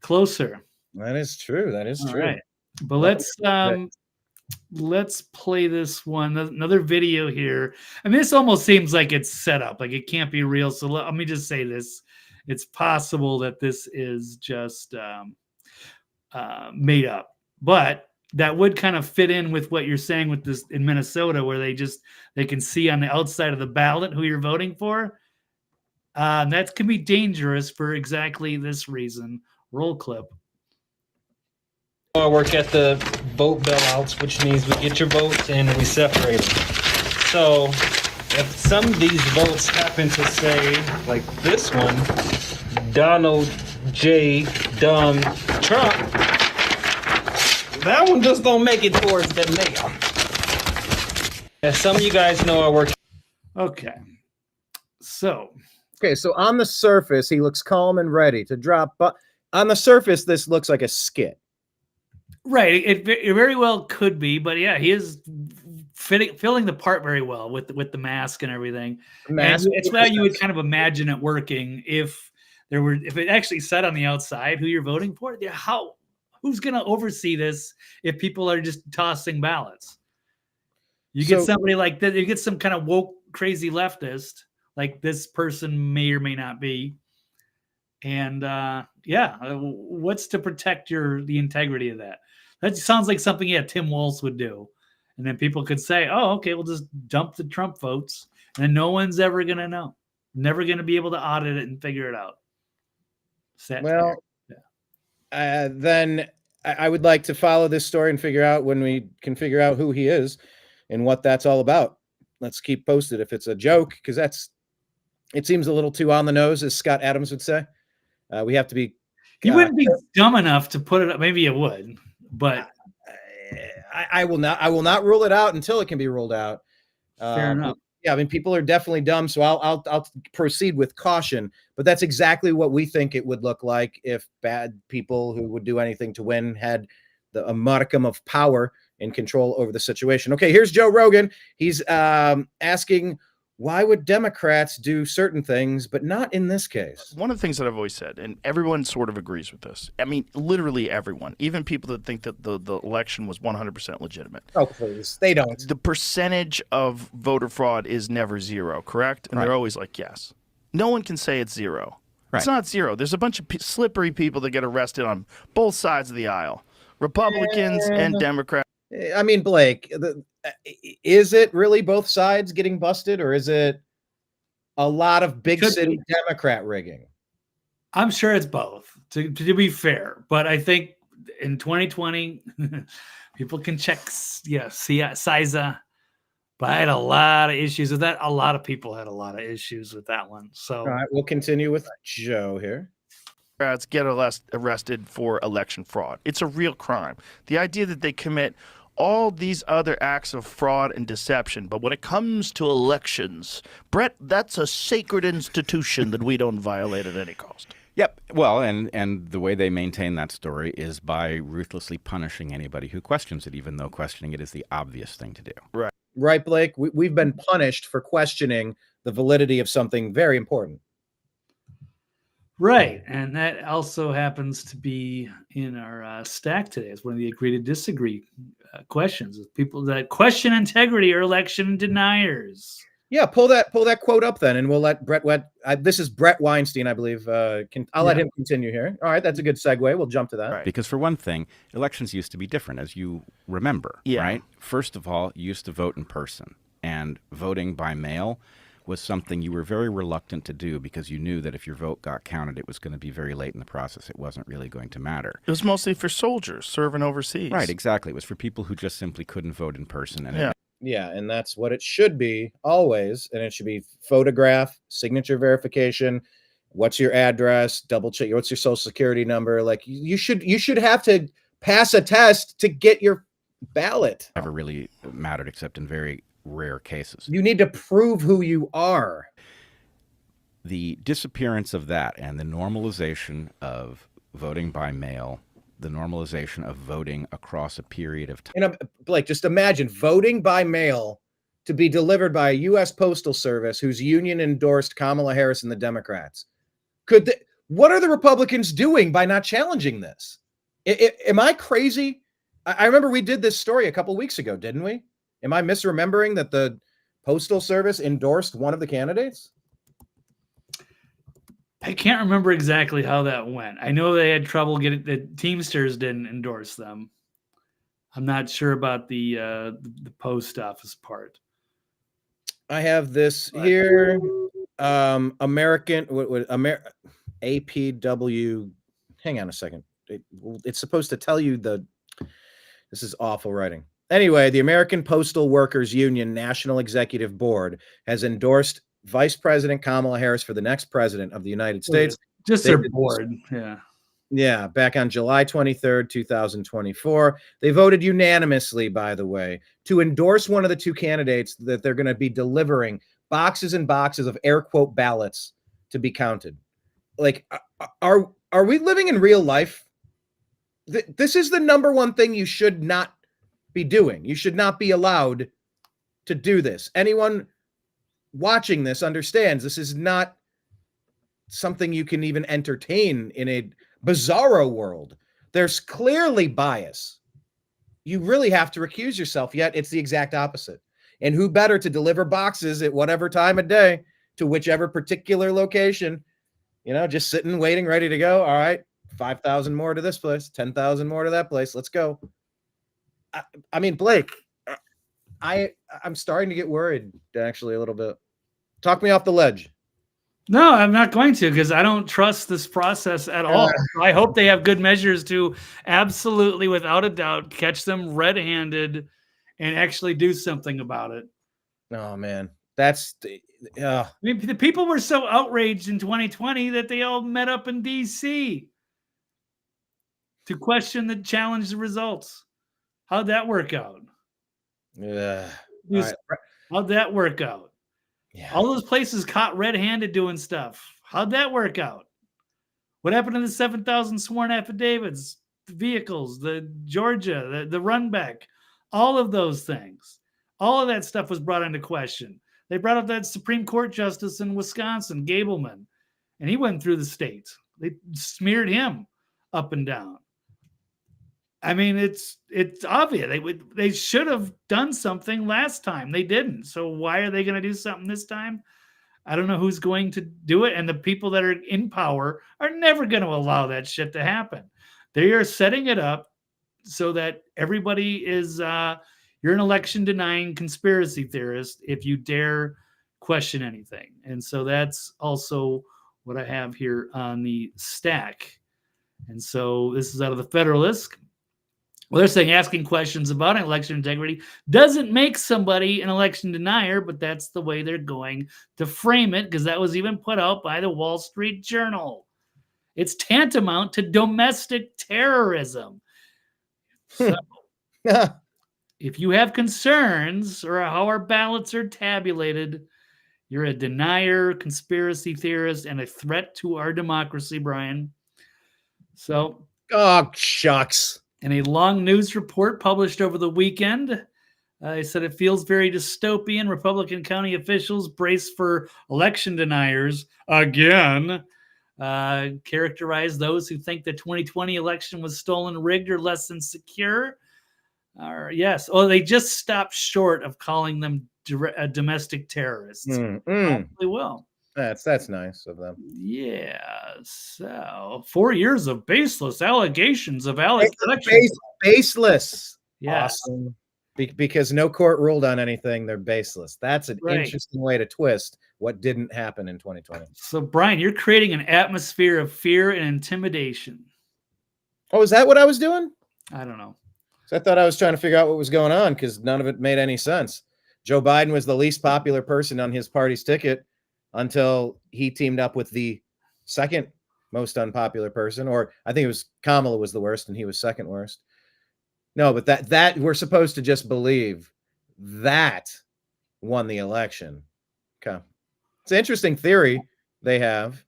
closer. That is true. That is true. Right. But let's play this one. Another video here. I mean, this almost seems like it's set up. Like it can't be real. So let me just say this. It's possible that this is just made up. But that would kind of fit in with what you're saying with this in Minnesota, where they can see on the outside of the ballot who you're voting for. That can be dangerous for exactly this reason. Roll clip. I work at the vote bailouts, which means we get your votes and we separate them. So if some of these votes happen to say, like this one, Donald J. Dumb Trump, that one just don't make it towards the mail. As some of you guys know, I work. Okay. So on the surface, he looks calm and ready to drop. But on the surface, this looks like a skit. Right. It very well could be. But yeah, he is filling the part very well with the mask and everything. It's how you would kind of imagine it working if it actually said on the outside who you're voting for. Who's going to oversee this if people are just tossing ballots? You get somebody like that. You get some kind of woke, crazy leftist. Like this person may or may not be. And what's to protect the integrity of that? That sounds like something Tim Walz would do. And then people could say, oh, okay, we'll just dump the Trump votes. And no one's ever going to know. Never going to be able to audit it and figure it out. Then I would like to follow this story and figure out when we can figure out who he is and what that's all about. Let's keep posted if it's a joke, because it seems a little too on the nose, as Scott Adams would say. We have to be. You wouldn't be dumb enough to put it up. Maybe you would, but I will not. I will not rule it out until it can be ruled out. Fair enough. Yeah, I mean, people are definitely dumb, so I'll proceed with caution. But that's exactly what we think it would look like if bad people who would do anything to win had a modicum of power and control over the situation. Okay, here's Joe Rogan. He's asking, why would Democrats do certain things, but not in this case? One of the things that I've always said, and everyone sort of agrees with this. I mean, literally everyone, even people that think that the election was 100% legitimate. Oh, please. They don't. The percentage of voter fraud is never zero, correct? And Right. They're always like, yes. No one can say it's zero, It's not zero. There's a bunch of slippery people that get arrested on both sides of the aisle, Republicans and Democrats. I mean, Blake, is it really both sides getting busted, or is it a lot of big city Democrat rigging? I'm sure it's both, to be fair. But I think in 2020, people can check, CISA. But I had a lot of issues with that. A lot of people had a lot of issues with that one. So, all right, we'll continue with Joe here. Democrats get arrested for election fraud. It's a real crime. The idea that they commit all these other acts of fraud and deception, but when it comes to elections, Brett, that's a sacred institution that we don't violate at any cost. Yep. Well, and the way they maintain that story is by ruthlessly punishing anybody who questions it, even though questioning it is the obvious thing to do. Right. Right, Blake? We've been punished for questioning the validity of something very important. right. And that also happens to be in our stack today. It's one of the agree to disagree questions. People that question integrity are election deniers. Yeah, pull that quote up then, and we'll let Brett. This is Brett Weinstein, I believe. I'll let him continue here. All right, that's a good segue. We'll jump to that. Right. Because for one thing, elections used to be different, as you remember, right? First of all, you used to vote in person, and voting by mail was something you were very reluctant to do because you knew that if your vote got counted, it was going to be very late in the process. It wasn't really going to matter. It was mostly for soldiers serving overseas. Right, exactly. It was for people who just simply couldn't vote in person. And Yeah, and that's what it should be always. And it should be photograph, signature verification, what's your address, double check, what's your social security number. Like you should have to pass a test to get your ballot. Never really mattered except in very rare cases. You need to prove who you are. The disappearance of that and the normalization of voting by mail, the normalization of voting across a period of time. And Blake, just imagine voting by mail to be delivered by a U.S. Postal Service whose union endorsed Kamala Harris and the Democrats. What are the Republicans doing by not challenging this? Am I crazy? I remember we did this story a couple weeks ago, didn't we? Am I misremembering that the Postal Service endorsed one of the candidates? I can't remember exactly how that went. I know they had trouble getting the Teamsters didn't endorse them. I'm not sure about the post office part. I have this here. APW. Hang on a second. It's supposed to tell you this is awful writing. Anyway, the American Postal Workers Union National Executive Board has endorsed Vice President Kamala Harris for the next president of the United States. Just their board. Yeah, back on July 23rd, 2024. They voted unanimously, by the way, to endorse one of the two candidates that they're going to be delivering boxes and boxes of air quote ballots to be counted. Like, are we living in real life? This is the number one thing you should not be doing. You should not be allowed to do this. Anyone watching this understands this is not something you can even entertain in a bizarro world. There's clearly bias. You really have to recuse yourself, yet it's the exact opposite. And who better to deliver boxes at whatever time of day to whichever particular location, just sitting, waiting, ready to go. All right, 5,000 more to this place, 10,000 more to that place. Let's go. I mean, Blake, I'm starting to get worried, actually, a little bit. Talk me off the ledge. No, I'm not going to, because I don't trust this process at all. I hope they have good measures to absolutely, without a doubt, catch them red-handed and actually do something about it. Oh, man. I mean, the people were so outraged in 2020 that they all met up in D.C. to question the challenge the results. How'd that work out? Yeah. How'd that work out? Yeah. All those places caught red-handed doing stuff. How'd that work out? What happened to the 7,000 sworn affidavits, the vehicles, the Georgia, the run back, all of those things? All of that stuff was brought into question. They brought up that Supreme Court justice in Wisconsin, Gableman, and he went through the state. They smeared him up and down. I mean, it's obvious. They should have done something last time. They didn't. So why are they going to do something this time? I don't know who's going to do it. And the people that are in power are never going to allow that shit to happen. They are setting it up so that everybody is, you're an election denying conspiracy theorist if you dare question anything. And so that's also what I have here on the stack. And so this is out of the Federalist. Well, they're saying asking questions about election integrity doesn't make somebody an election denier, but that's the way they're going to frame it, because that was even put out by the Wall Street Journal. It's tantamount to domestic terrorism. So if you have concerns or how our ballots are tabulated, you're a denier, conspiracy theorist, and a threat to our democracy, Brian. So, oh, shucks. In a long news report published over the weekend, he said it feels very dystopian. Republican county officials brace for election deniers again. Characterize those who think the 2020 election was stolen, rigged, or less than secure. Yes. Oh, they just stopped short of calling them domestic terrorists. Probably will. That's nice of them. Yeah. So 4 years of baseless allegations of election. Baseless. Yes. Awesome. Because no court ruled on anything, they're baseless. That's an interesting way to twist what didn't happen in 2020. So, Brian, you're creating an atmosphere of fear and intimidation. Oh, is that what I was doing? I don't know. So I thought I was trying to figure out what was going on because none of it made any sense. Joe Biden was the least popular person on his party's ticket until he teamed up with the second most unpopular person, or I think it was Kamala was the worst and he was second worst. No, but that we're supposed to just believe that won the election. Okay. It's an interesting theory they have.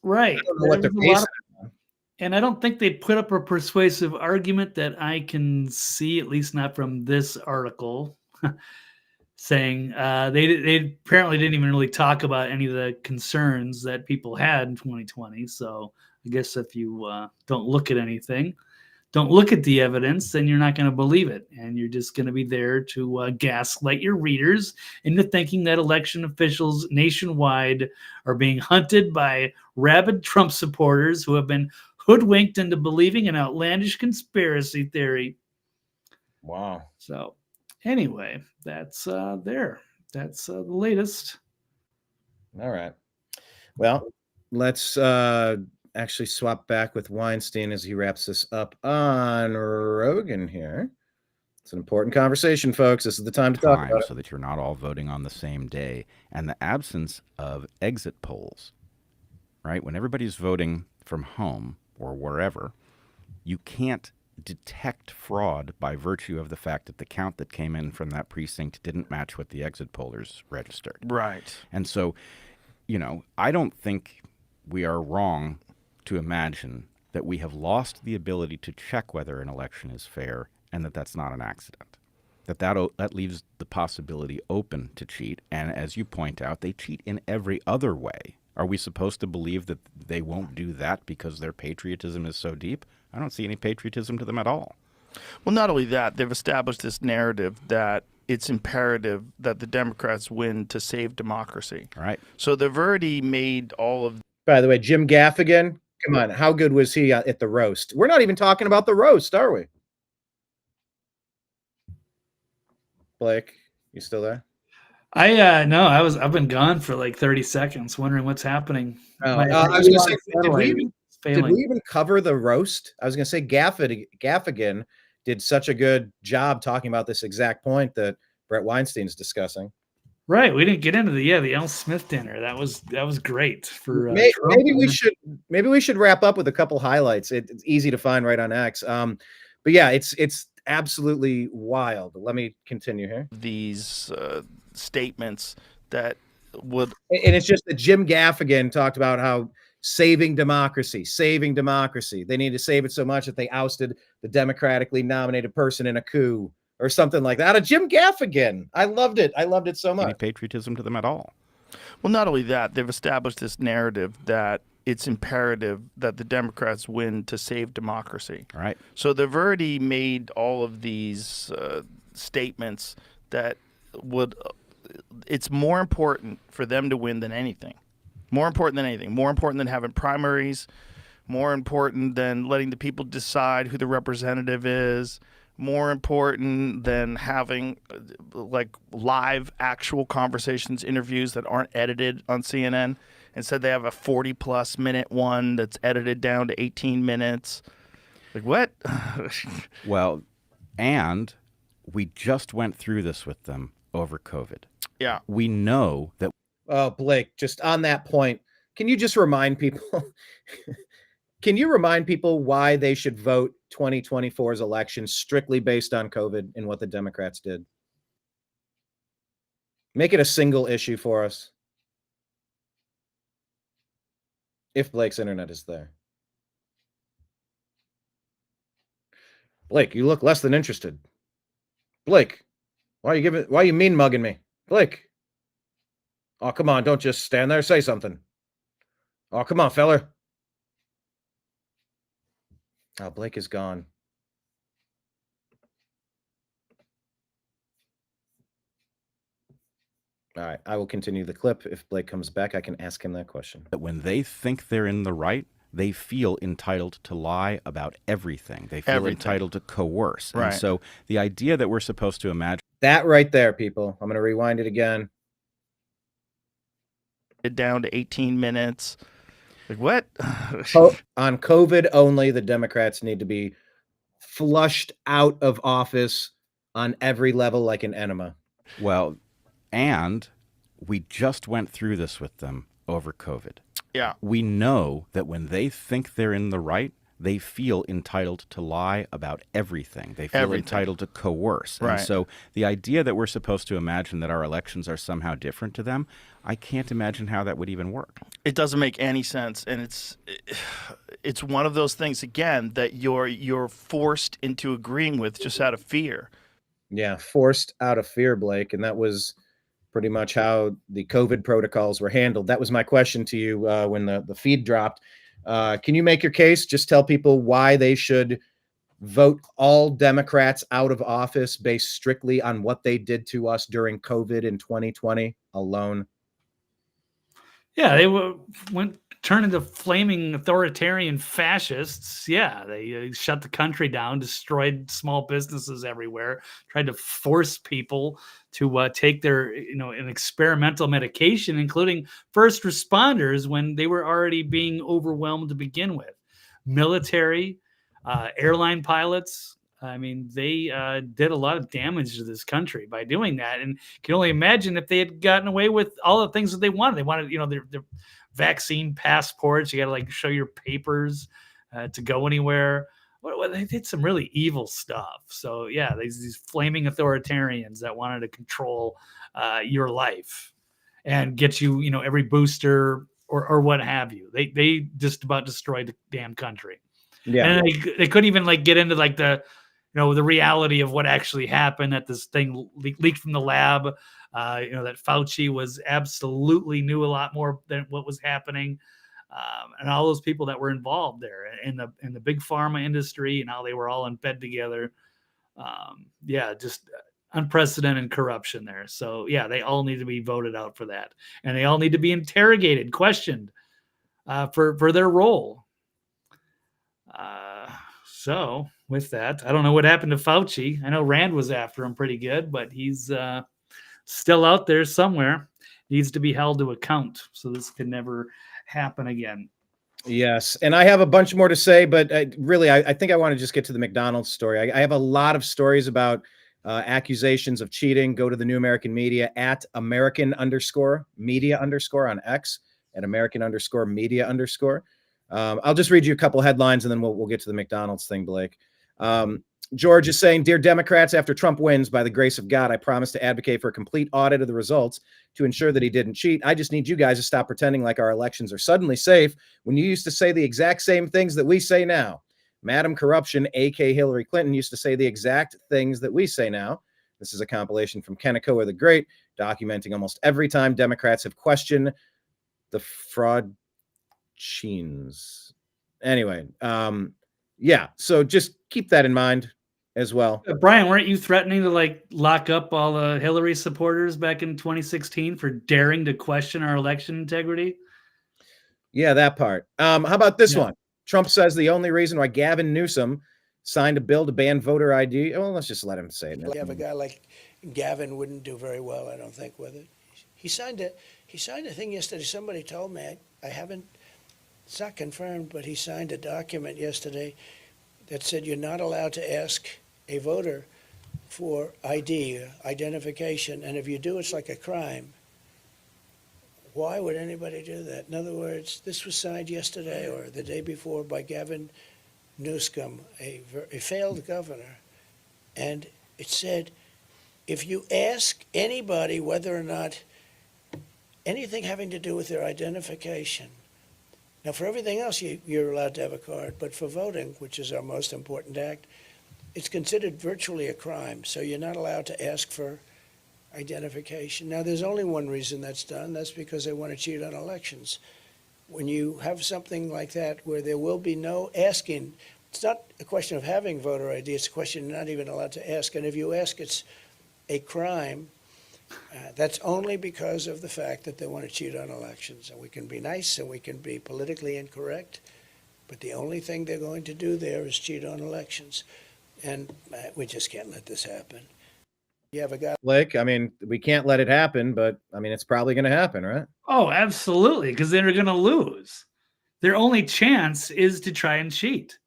Right. I don't know what they're basing it on. And I don't think they put up a persuasive argument that I can see, at least not from this article, saying they apparently didn't even really talk about any of the concerns that people had in 2020. So I guess if you don't look at anything, don't look at the evidence, then you're not going to believe it. And you're just going to be there to gaslight your readers into thinking that election officials nationwide are being hunted by rabid Trump supporters who have been hoodwinked into believing an outlandish conspiracy theory. Wow. So anyway, that's there. That's the latest. All right. Well, let's actually swap back with Weinstein as he wraps this up on Rogan here. It's an important conversation, folks. This is the time to talk about it. So that you're not all voting on the same day. And the absence of exit polls, right? When everybody's voting from home or wherever, you can't detect fraud by virtue of the fact that the count that came in from that precinct didn't match what the exit pollers registered. Right. And so, I don't think we are wrong to imagine that we have lost the ability to check whether an election is fair and that that's not an accident. That leaves the possibility open to cheat. And as you point out, they cheat in every other way. Are we supposed to believe that they won't do that because their patriotism is so deep? I don't see any patriotism to them at all. Well, not only that, they've established this narrative that it's imperative that the Democrats win to save democracy. Right. So they've already made all of... By the way, Jim Gaffigan, come on, how good was he at the roast? We're not even talking about the roast, are we? Blake, you still there? No, I've been gone for like 30 seconds wondering what's happening. I was going to say, did we even cover the roast? I was going to say Gaffigan did such a good job talking about this exact point that Brett Weinstein's discussing. Right, we didn't get into the Al Smith dinner. That was great for. Maybe we should wrap up with a couple highlights. It's easy to find right on X. But yeah, it's absolutely wild. Let me continue here. These statements that would, and it's just that Jim Gaffigan talked about how saving democracy. They need to save it so much that they ousted the democratically nominated person in a coup or something like that. Jim Gaffigan. I loved it so much. Any patriotism to them at all? Well, not only that, they've established this narrative that it's imperative that the Democrats win to save democracy. Right. So they've already made all of these statements that would it's more important for them to win than anything. More important than anything. More important than having primaries. More important than letting the people decide who the representative is. More important than having like live actual conversations, interviews that aren't edited on CNN. Instead, they have a 40-plus minute one that's edited down to 18 minutes. Like, what? Well, and we just went through this with them over COVID. Yeah. We know that. Oh, Blake, just on that point, can you just remind people? Can you remind people why they should vote 2024's election strictly based on COVID and what the Democrats did? Make it a single issue for us. If Blake's internet is there. Blake, you look less than interested. Blake, why are you mean mugging me? Blake. Oh, come on, don't just stand there, say something. Oh, come on, feller. Oh, Blake is gone. All right, I will continue the clip. If Blake comes back, I can ask him that question. That when they think they're in the right, they feel entitled to lie about everything. They feel entitled to coerce. Right. And so the idea that we're supposed to imagine that right there, people. I'm going to rewind it again. It down to 18 minutes. Like, what? On COVID only, the Democrats need to be flushed out of office on every level like an enema. Well, and we just went through this with them over COVID. Yeah. We know that when they think they're in the right, they feel entitled to lie about everything. They feel entitled to coerce. Right. And so the idea that we're supposed to imagine that our elections are somehow different to them, I can't imagine how that would even work. It doesn't make any sense. And it's one of those things, again, that you're forced into agreeing with just out of fear. Yeah, forced out of fear, Blake. And that was pretty much how the COVID protocols were handled. That was my question to you when the feed dropped. Can you make your case? Just tell people why they should vote all Democrats out of office based strictly on what they did to us during COVID in 2020 alone. Yeah, they turned into flaming authoritarian fascists. Yeah, they shut the country down, destroyed small businesses everywhere, tried to force people to take their, an experimental medication, including first responders when they were already being overwhelmed to begin with. Military, airline pilots. I mean, they did a lot of damage to this country by doing that. And can only imagine if they had gotten away with all the things that they wanted. They wanted, their vaccine passports. You got to show your papers to go anywhere. They did some really evil stuff. So yeah, these flaming authoritarians that wanted to control your life and get you, every booster or what have you. They just about destroyed the damn country. Yeah, and they couldn't even get into the reality of what actually happened, that this thing leaked from the lab. That Fauci was absolutely knew a lot more than what was happening. And all those people that were involved there in the big pharma industry and how they were all in bed together. Just unprecedented corruption there. So yeah, they all need to be voted out for that. And they all need to be interrogated, questioned for their role. So with that, I don't know what happened to Fauci. I know Rand was after him pretty good, but he's still out there somewhere. Needs to be held to account. So this could never happen again. Yes. And I have a bunch more to say, but I think I want to just get to the McDonald's story. I have a lot of stories about accusations of cheating. Go to the New American Media at American_media_ on X at American_media_. I'll just read you a couple headlines and then we'll get to the McDonald's thing, Blake. George is saying, "Dear Democrats, after Trump wins, by the grace of God, I promise to advocate for a complete audit of the results to ensure that he didn't cheat. I just need you guys to stop pretending like our elections are suddenly safe when you used to say the exact same things that we say now. Madam Corruption, a.k.a. Hillary Clinton, used to say the exact things that we say now." This is a compilation from Kennecoa the Great, documenting almost every time Democrats have questioned the fraud cheens. Anyway, so just keep that in mind. as well. Brian, weren't you threatening to like lock up all the Hillary supporters back in 2016 for daring to question our election integrity? Yeah, that part. How about this one? Trump says the only reason why Gavin Newsom signed a bill to ban voter ID. Well, let's just let him say it. You have a guy like Gavin wouldn't do very well, I don't think, with it. He signed a thing yesterday. Somebody told me, I haven't, it's not confirmed, but he signed a document yesterday that said you're not allowed to ask a voter for ID, identification, and if you do, it's like a crime. Why would anybody do that? In other words, this was signed yesterday or the day before by Gavin Newsom, a failed governor, and it said, if you ask anybody whether or not anything having to do with their identification, now for everything else you're allowed to have a card, but for voting, which is our most important act, it's considered virtually a crime, so you're not allowed to ask for identification. Now there's only one reason that's done, that's because they want to cheat on elections. When you have something like that where there will be no asking, it's not a question of having voter ID, it's a question you're not even allowed to ask, and if you ask it's a crime, that's only because of the fact that they want to cheat on elections. And we can be nice and we can be politically incorrect, but the only thing they're going to do there is cheat on elections. And we just can't let this happen. You have a guy. Blake, I mean, we can't let it happen, but I mean, it's probably going to happen, right? Oh, absolutely, because they're going to lose. Their only chance is to try and cheat.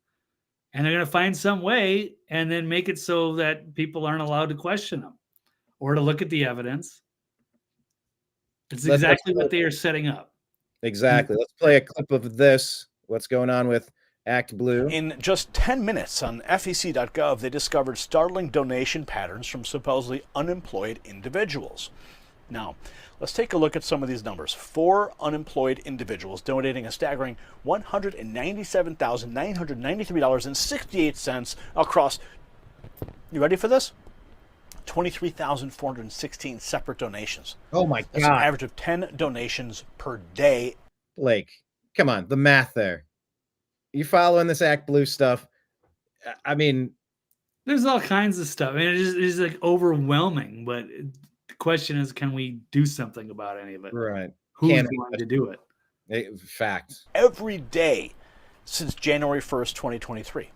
And they're going to find some way and then make it so that people aren't allowed to question them or to look at the evidence. It's exactly what they are setting up. Exactly. Let's play a clip of this. What's going on with Act Blue? In just 10 minutes on FEC.gov, they discovered startling donation patterns from supposedly unemployed individuals. Now, let's take a look at some of these numbers. 4 unemployed individuals donating a staggering $197,993.68 across, you ready for this? 23,416 separate donations. Oh my God. That's an average of 10 donations per day. Blake, come on, the math there. You following this Act Blue stuff? I mean, there's all kinds of stuff. I mean, it's like overwhelming, but the question is, can we do something about any of it? Right. Who's going to do it? Fact. Every day since January 1st, 2023.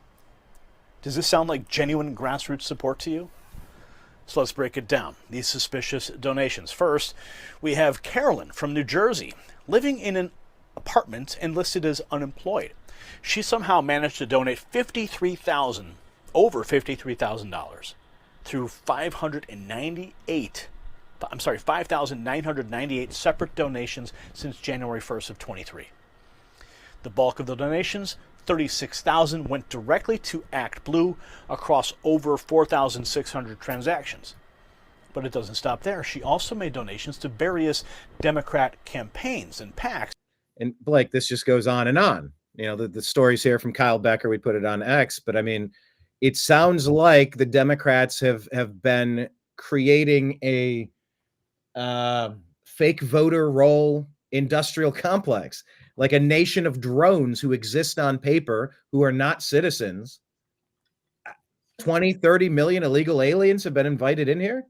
Does this sound like genuine grassroots support to you? So let's break it down. These suspicious donations. First, we have Carolyn from New Jersey, living in an apartment and listed as unemployed. She somehow managed to donate over $53,000 through 5,998 separate donations since January 1st of 23. The bulk of the donations, 36,000, went directly to Act Blue across over 4,600 transactions. But it doesn't stop there. She also made donations to various Democrat campaigns and PACs. And Blake, this just goes on and on. You know, the stories here from Kyle Becker, we put it on X, but I mean, it sounds like the Democrats have been creating a fake voter roll industrial complex, like a nation of drones who exist on paper, who are not citizens. 20, 30 million illegal aliens have been invited in here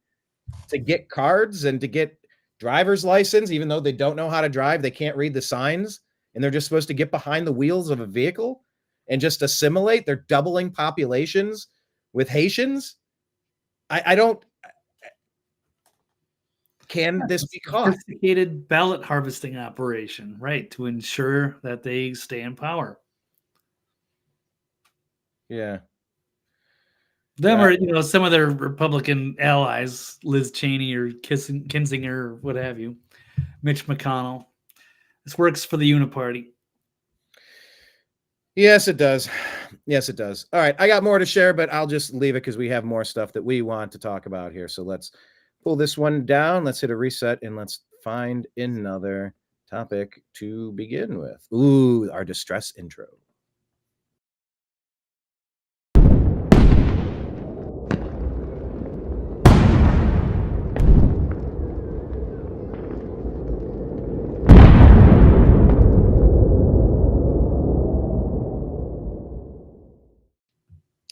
to get cards and to get driver's license, even though they don't know how to drive. They can't read the signs, and they're just supposed to get behind the wheels of a vehicle and just assimilate. They're doubling populations with Haitians. Can this be caught? Sophisticated ballot harvesting operation, right, to ensure that they stay in power. Yeah. Them or, you know, some of their Republican allies, Liz Cheney or Kinzinger or what have you, Mitch McConnell. This works for the Uniparty. Yes, it does. Yes, it does. All right. I got more to share, but I'll just leave it because we have more stuff that we want to talk about here. So let's pull this one down. Let's hit a reset and let's find another topic to begin with. Ooh, our distress intro.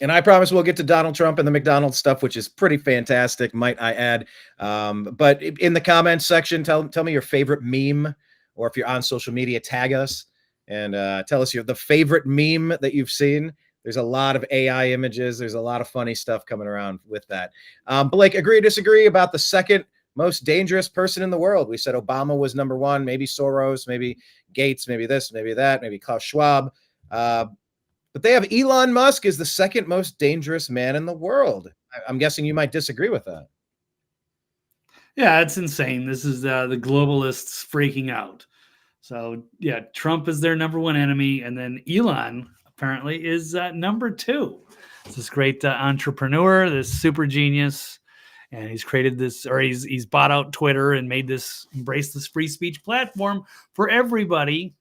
And I promise we'll get to Donald Trump and the McDonald's stuff, which is pretty fantastic, might I add. But in the comments section, tell me your favorite meme, or if you're on social media, tag us and tell us the favorite meme that you've seen. There's a lot of AI images. There's a lot of funny stuff coming around with that. Blake, agree or disagree about the second most dangerous person in the world? We said Obama was number one, maybe Soros, maybe Gates, maybe this, maybe that, maybe Klaus Schwab. But they have Elon Musk as the second most dangerous man in the world. I'm guessing you might disagree with that. Yeah, it's insane. This is the globalists freaking out. So, yeah, Trump is their number one enemy. And then Elon apparently is number two. It's this great entrepreneur, this super genius. And he's created this, or he's bought out Twitter and embraced this free speech platform for everybody.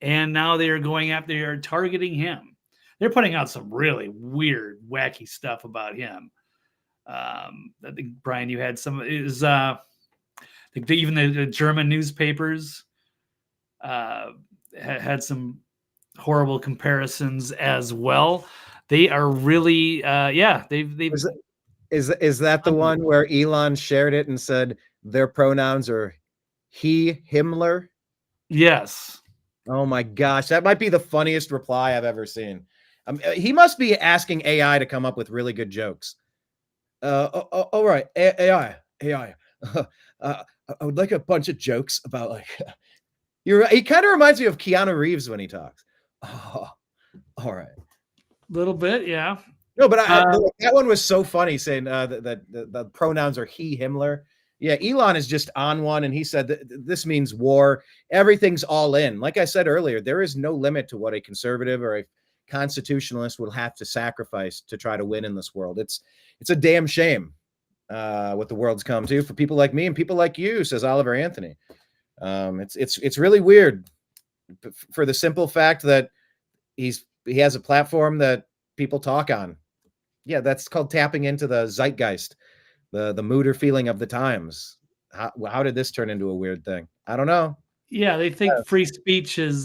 And now they are targeting him. They're putting out some really weird, wacky stuff about him. I think, Brian, you had some, even the German newspapers had some horrible comparisons as well. They are really, they've. Is that the one where Elon shared it and said their pronouns are he, Himmler? Yes. Oh my gosh, that might be the funniest reply I've ever seen. He must be asking AI to come up with really good jokes. All right, AI. I would like a bunch of jokes about like. He kind of reminds me of Keanu Reeves when he talks. Oh, all right, a little bit, yeah. No, but that one was so funny, saying that the pronouns are he, Himmler. Yeah, Elon is just on one, and he said that this means war. Everything's all in. Like I said earlier, there is no limit to what a conservative or a constitutionalist will have to sacrifice to try to win in this world. It's a damn shame what the world's come to for people like me and people like you, says Oliver Anthony. It's really weird for the simple fact that he has a platform that people talk on. Yeah, that's called tapping into the zeitgeist. The mood or feeling of the times. How did this turn into a weird thing? I don't know. Yeah, they think free speech is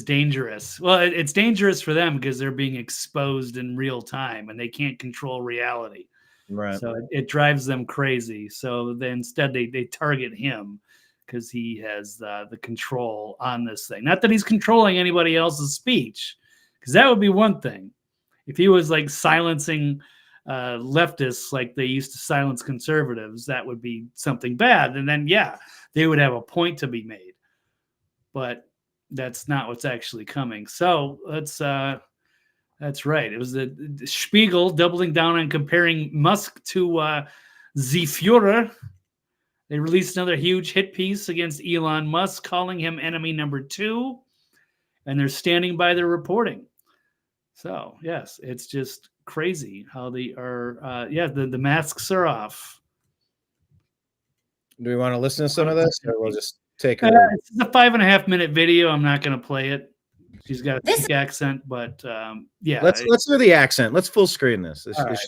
dangerous. Well, it's dangerous for them because they're being exposed in real time and they can't control reality. Right. So it drives them crazy. So instead they target him because he has the control on this thing. Not that he's controlling anybody else's speech, because that would be one thing. If he was like silencing leftists like they used to silence conservatives, that would be something bad. And then, yeah, they would have a point to be made. But that's not what's actually coming. So that's right. It was the Spiegel doubling down on comparing Musk to the Führer. They released another huge hit piece against Elon Musk, calling him enemy number 2. And they're standing by their reporting. So, yes, it's just crazy how they are. The masks are off. Do we want to listen to some of this, or we'll just take it? It's a 5.5-minute video. I'm not going to play it. She's got a thick accent, but yeah. Let's do the accent. Let's full screen this. Fine.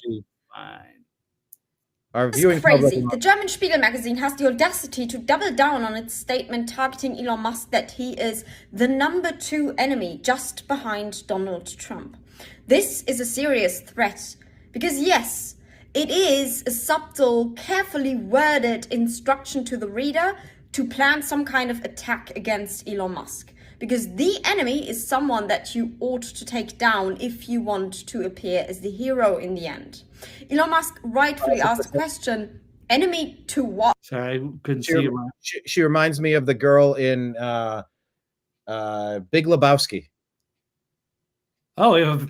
Our viewing crazy. The German Spiegel magazine has the audacity to double down on its statement targeting Elon Musk that he is the number 2 enemy just behind Donald Trump. This is a serious threat because, yes, it is a subtle, carefully worded instruction to the reader to plan some kind of attack against Elon Musk. Because the enemy is someone that you ought to take down if you want to appear as the hero in the end. Elon Musk rightfully asked the question, enemy to what? Sorry, I couldn't see you. She reminds me of the girl in Big Lebowski. Oh, we have a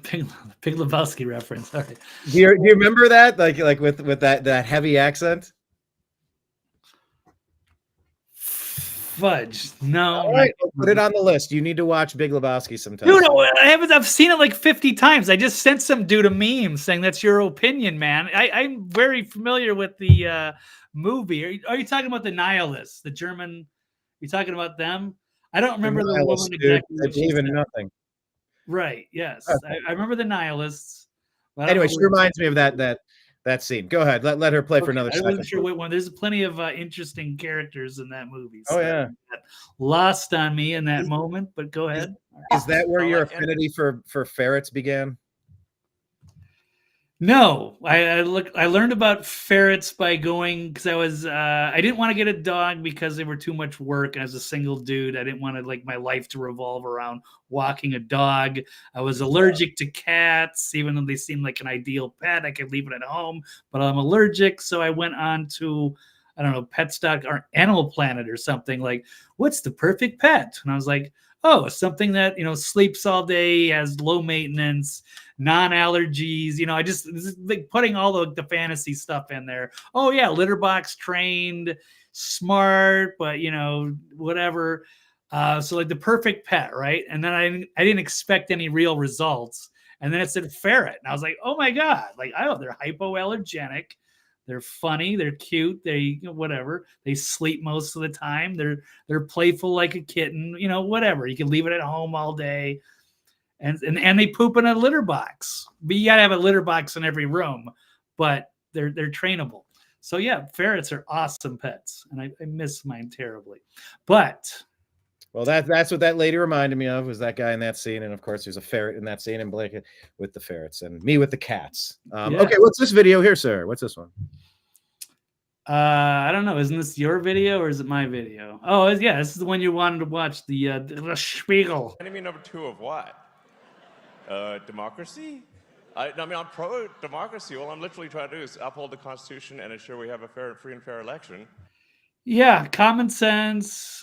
Big Lebowski reference. All right. Do you remember that? Like with that heavy accent? Fudge. No. All right, put it on the list. You need to watch Big Lebowski sometime. Dude, I've seen it like 50 times. I just sent some dude a meme saying that's your opinion, man. I'm very familiar with the movie. Are you talking about the Nihilists, the German? You talking about them? I don't remember the woman exactly. I believe in nothing. Right. Yes, okay. I remember the Nihilists. Anyway, she reminds me of that that scene. Go ahead. Let her play for another I second. wasn't sure what one. There's plenty of interesting characters in that movie. So yeah. Lost on me in that moment, but go ahead. Is that where your affinity for ferrets began? No, I learned about ferrets by going because I didn't want to get a dog because they were too much work. As a single dude, I didn't want to my life to revolve around walking a dog. I was allergic to cats, even though they seemed like an ideal pet. I could leave it at home, but I'm allergic. So I went on to, I don't know, Petstock or Animal Planet or something like, what's the perfect pet? And I was like, oh, something that, sleeps all day, has low maintenance, non-allergies. I just like putting all the fantasy stuff in there. Oh yeah, litter box trained, smart, but whatever. So like the perfect pet, right? And then I didn't expect any real results. And then it said ferret, and I was like, oh my god, they're hypoallergenic. They're funny. They're cute. They whatever. They sleep most of the time. They're playful like a kitten. Whatever. You can leave it at home all day, and they poop in a litter box. But you gotta have a litter box in every room. But they're trainable. So yeah, ferrets are awesome pets, and I miss mine terribly. But well, that's what that lady reminded me of, was that guy in that scene, and of course there's a ferret in that scene, and Blake with the ferrets, and me with the cats. Okay, what's this video here, sir? What's this one? I don't know. Isn't this your video or is it my video? Oh, yeah, this is the one you wanted to watch. The Spiegel. Enemy number 2 of what? Democracy? I'm pro-democracy. All I'm literally trying to do is uphold the Constitution and ensure we have a free and fair election. Yeah, common sense.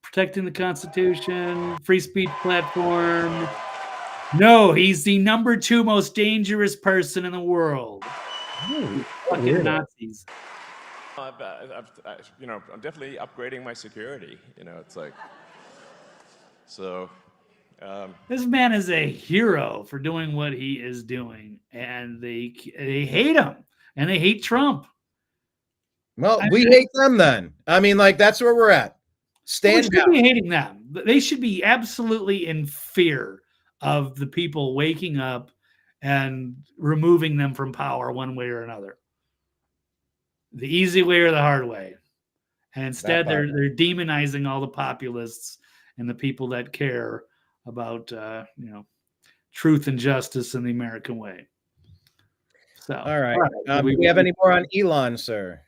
Protecting the Constitution, free speech platform. No, he's the number 2 most dangerous person in the world. Fucking Nazis. I'm definitely upgrading my security. It's like, so. This man is a hero for doing what he is doing, and they hate him, and they hate Trump. Well, we hate them then. That's where we're at. We should be hating them. They should be absolutely in fear of the people waking up and removing them from power one way or another. The easy way or the hard way. And instead they're demonizing all the populists and the people that care about truth and justice in the American way. So all right. Do we have any more on Elon, sir?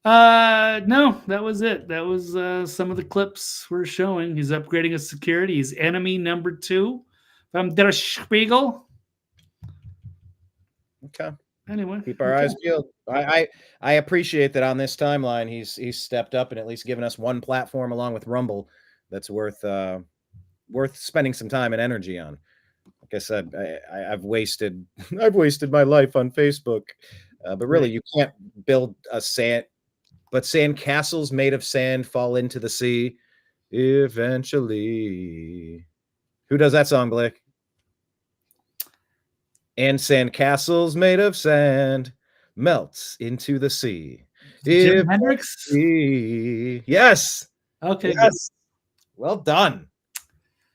No, that was it. That was some of the clips we're showing. He's upgrading his security. He's enemy number 2 from Der Spiegel. Okay. Anyway, keep our eyes peeled. I appreciate that on this timeline he's stepped up and at least given us one platform along with Rumble that's worth spending some time and energy on. Like I said, I've wasted my life on Facebook, but really you can't build sand castles made of sand fall into the sea eventually. Who does that song, Blake? And sand castles made of sand melts into the sea. Jimi Hendrix? Yes. Okay. Yes. Well done.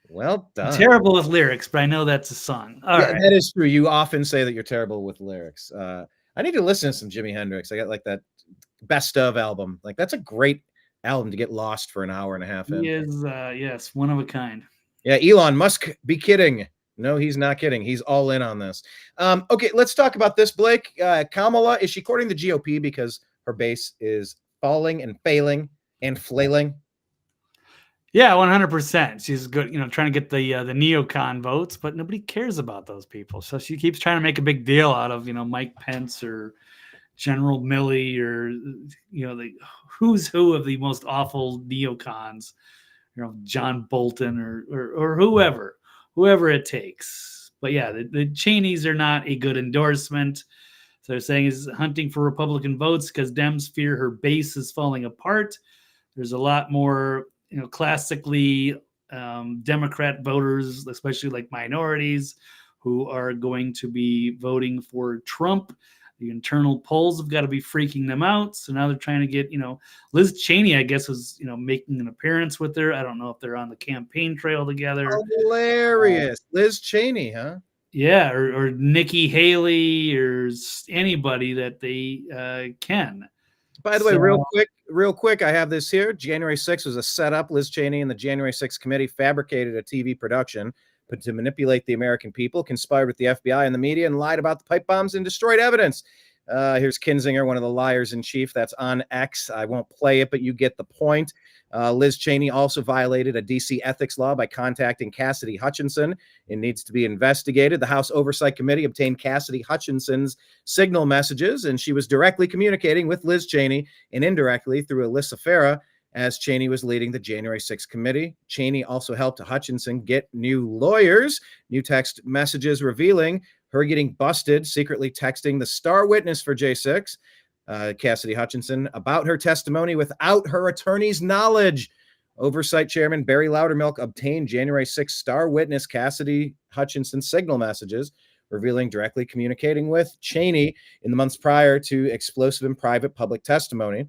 Well done. I'm terrible with lyrics, but I know that's a song. All right. That is true. You often say that you're terrible with lyrics. I need to listen to some Jimi Hendrix. I got like that best of album. Like that's a great album to get lost for an hour and a half in. He is, yes, one of a kind. Yeah, Elon Musk be kidding. No, he's not kidding. He's all in on this. Okay, let's talk about this, Blake. Kamala, is she courting the GOP because her base is falling and failing and flailing? Yeah, 100%. She's good, trying to get the neocon votes, but nobody cares about those people. So she keeps trying to make a big deal out of, Mike Pence or General Milley or, the who's who of the most awful neocons, John Bolton or whoever it takes. But yeah, the Cheneys are not a good endorsement. So they're saying he's hunting for Republican votes because Dems fear her base is falling apart. There's a lot more, classically Democrat voters, especially like minorities, who are going to be voting for Trump. The internal polls have got to be freaking them out. So now they're trying to get, Liz Cheney, I guess, was, making an appearance with her. I don't know if they're on the campaign trail together. Hilarious. Liz Cheney, huh? Yeah, or Nikki Haley or anybody that they can. By the way, real quick, I have this here. January 6th was a setup. Liz Cheney and the January 6th committee fabricated a TV production to manipulate the American people, conspired with the FBI and the media, and lied about the pipe bombs and destroyed evidence. Here's Kinzinger, one of the liars in chief. That's on X. I won't play it, but you get the point. Liz Cheney also violated a DC ethics law by contacting Cassidy Hutchinson. It needs to be investigated. The House Oversight Committee obtained Cassidy Hutchinson's signal messages, and she was directly communicating with Liz Cheney and indirectly through Alyssa Farah as Cheney was leading the January 6th committee. Cheney also helped Hutchinson get new lawyers, new text messages revealing her getting busted, secretly texting the star witness for J6, Cassidy Hutchinson, about her testimony without her attorney's knowledge. Oversight Chairman Barry Loudermilk obtained January 6th star witness Cassidy Hutchinson's signal messages, revealing directly communicating with Cheney in the months prior to explosive and private public testimony,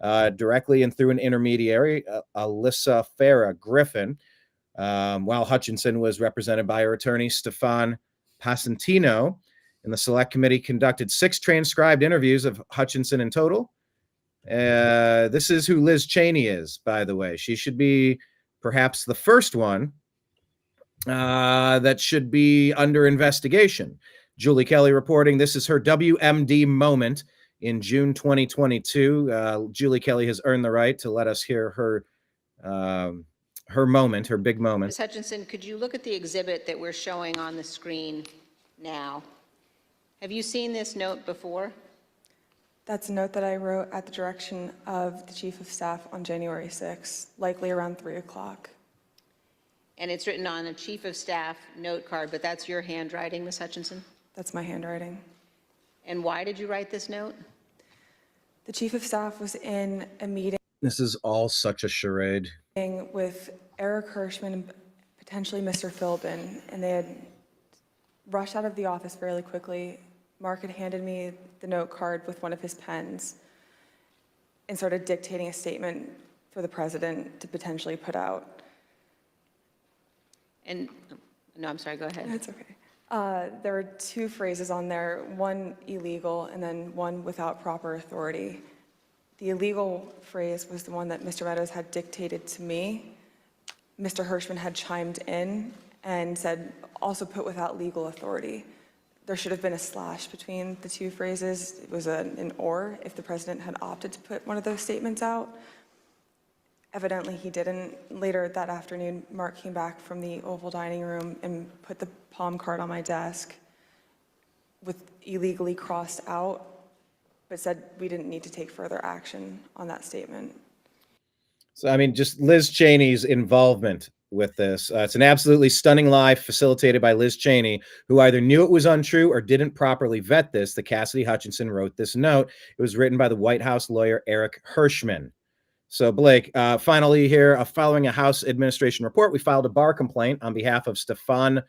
directly and through an intermediary, Alyssa Farah Griffin, while Hutchinson was represented by her attorney, Stefan Pasentino. And the select committee conducted 6 transcribed interviews of Hutchinson in total. This is who Liz Cheney is, by the way. She should be perhaps the first one that should be under investigation. Julie Kelly reporting this is her WMD moment in June 2022. Julie Kelly has earned the right to let us hear her moment, her big moment. Ms. Hutchinson, could you look at the exhibit that we're showing on the screen now? Have you seen this note before? That's a note that I wrote at the direction of the Chief of Staff on January 6th, likely around 3 o'clock. And it's written on a Chief of Staff note card, but that's your handwriting, Ms. Hutchinson? That's my handwriting. And why did you write this note? The Chief of Staff was in a meeting. This is all such a charade. With Eric Hirschman and potentially Mr. Philbin, and they had rushed out of the office fairly quickly. Mark had handed me the note card with one of his pens and started dictating a statement for the president to potentially put out. And, no, I'm sorry, go ahead. That's okay. There were 2 phrases on there, one illegal and then one without proper authority. The illegal phrase was the one that Mr. Meadows had dictated to me. Mr. Hirschman had chimed in and said, also put without legal authority. There should have been a slash between the 2 phrases. It was an or if the president had opted to put one of those statements out. Evidently he didn't. Later that afternoon, Mark came back from the Oval Dining Room and put the palm card on my desk with illegally crossed out, but said we didn't need to take further action on that statement. So, I mean, just Liz Cheney's involvement with this. It's an absolutely stunning lie facilitated by Liz Cheney, who either knew it was untrue or didn't properly vet this. The Cassidy Hutchinson wrote this note. It was written by the White House lawyer Eric Hirschman. So, Blake, finally here, following a House administration report, we filed a bar complaint on behalf of Stefan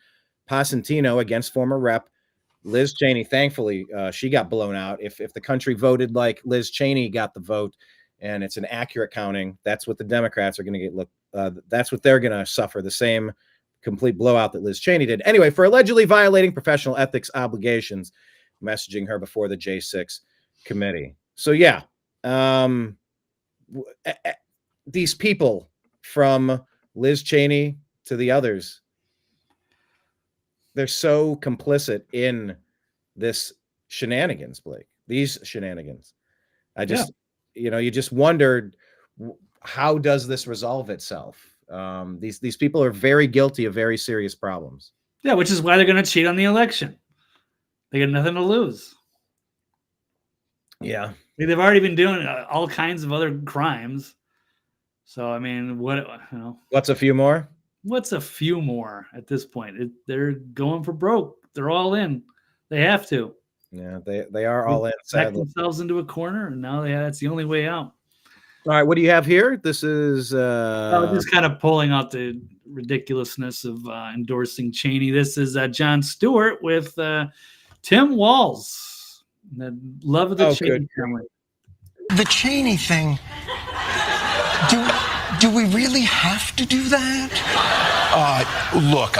Pasentino against former Rep. Liz Cheney. Thankfully, she got blown out. If the country voted like Liz Cheney got the vote, and it's an accurate counting, that's what the Democrats are going to get. That's what they're going to suffer, the same complete blowout that Liz Cheney did. Anyway, for allegedly violating professional ethics obligations, messaging her before the J6 committee. So, yeah, these people from Liz Cheney to the others, they're so complicit in this shenanigans, Blake, these shenanigans. You just wondered, how does this resolve itself? These people are very guilty of very serious problems. Yeah, which is why they're going to cheat on the election. They got nothing to lose. Yeah. They've already been doing all kinds of other crimes. So, I mean, what's a few more? What's a few more at this point? They're going for broke. They're all in. They have to. Yeah, they are all in. Back themselves into a corner, and now that's the only way out. All right, what do you have here? This is just kind of pulling out the ridiculousness of endorsing Cheney. This is Jon Stewart with Tim Walz. The love of the Cheney family. The Cheney thing. Do we really have to do that? Look,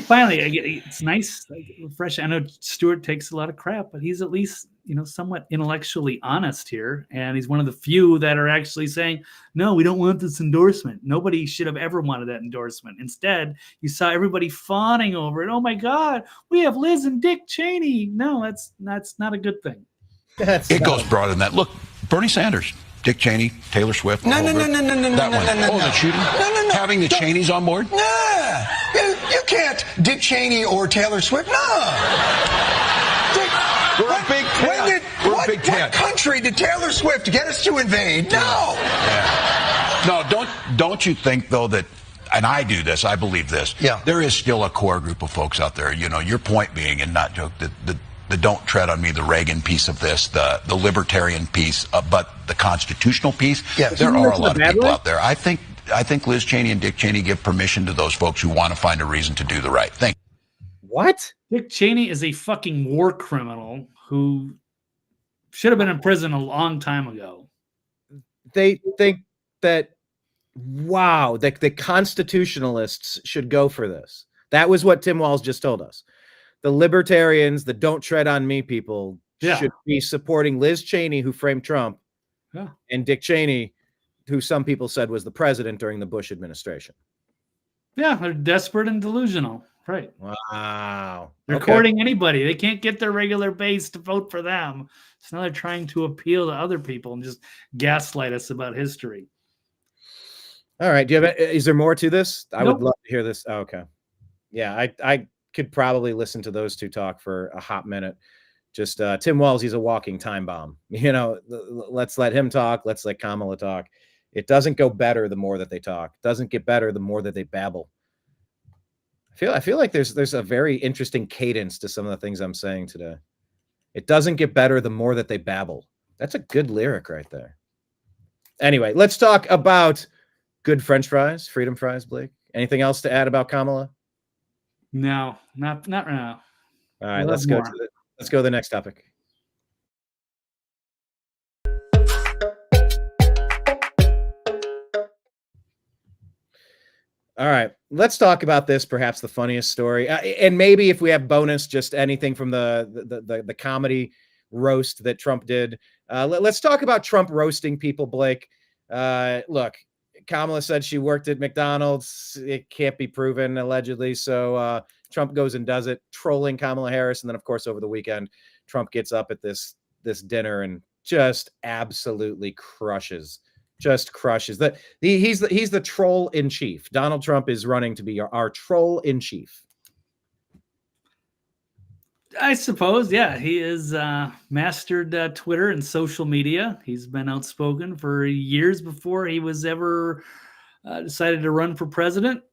finally, it's nice, like, fresh. I know Stewart takes a lot of crap, but he's at least, somewhat intellectually honest here. And he's one of the few that are actually saying, no, we don't want this endorsement. Nobody should have ever wanted that endorsement. Instead, you saw everybody fawning over it. Oh my God, we have Liz and Dick Cheney. No, that's not a good thing. It goes broader than that. Look, Bernie Sanders, Dick Cheney, Taylor Swift. No. That one. The shooting? No. Having the Cheneys on board? Nah, you can't Dick Cheney or Taylor Swift. No. We're a big tent. What country did Taylor Swift get us to invade? No. Yeah. No, don't you think, though, that, and I do this, I believe this, there is still a core group of folks out there, your point being, and not joke, the don't tread on me, the Reagan piece of this, the libertarian piece, but the constitutional piece, there are a lot of people out there. I think Liz Cheney and Dick Cheney give permission to those folks who want to find a reason to do the right thing. What? Dick Cheney is a fucking war criminal who should have been in prison a long time ago. They think that, wow, the constitutionalists should go for this. That was what Tim Walz just told us. The libertarians, the don't tread on me people, should be supporting Liz Cheney, who framed Trump, and Dick Cheney, who some people said was the president during the Bush administration. Yeah, they're desperate and delusional. Right. Wow. They're courting anybody. They can't get their regular base to vote for them. So now they're trying to appeal to other people and just gaslight us about history. All right. Is there more to this? I would love to hear this. Oh, okay. Yeah, I could probably listen to those two talk for a hot minute. Just Tim Walz, he's a walking time bomb. Let's let him talk. Let's let Kamala talk. It doesn't go better the more that they talk. It doesn't get better the more that they babble. I feel like there's a very interesting cadence to some of the things I'm saying today. It doesn't get better the more that they babble. That's a good lyric right there. Anyway, let's talk about good French fries, freedom fries, Blake. Anything else to add about Kamala? No, not right now. All right, let's go to the next topic. All right, let's talk about this, perhaps the funniest story. And maybe if we have bonus, just anything from the comedy roast that Trump did. Let's talk about Trump roasting people, Blake. Look, Kamala said she worked at McDonald's. It can't be proven, allegedly. So Trump goes and does it, trolling Kamala Harris. And then, of course, over the weekend, Trump gets up at this dinner and just absolutely crushes. That he's the troll in chief. Donald Trump is running to be our troll in chief. I suppose, yeah. He has mastered Twitter and social media. He's been outspoken for years before he was ever decided to run for president.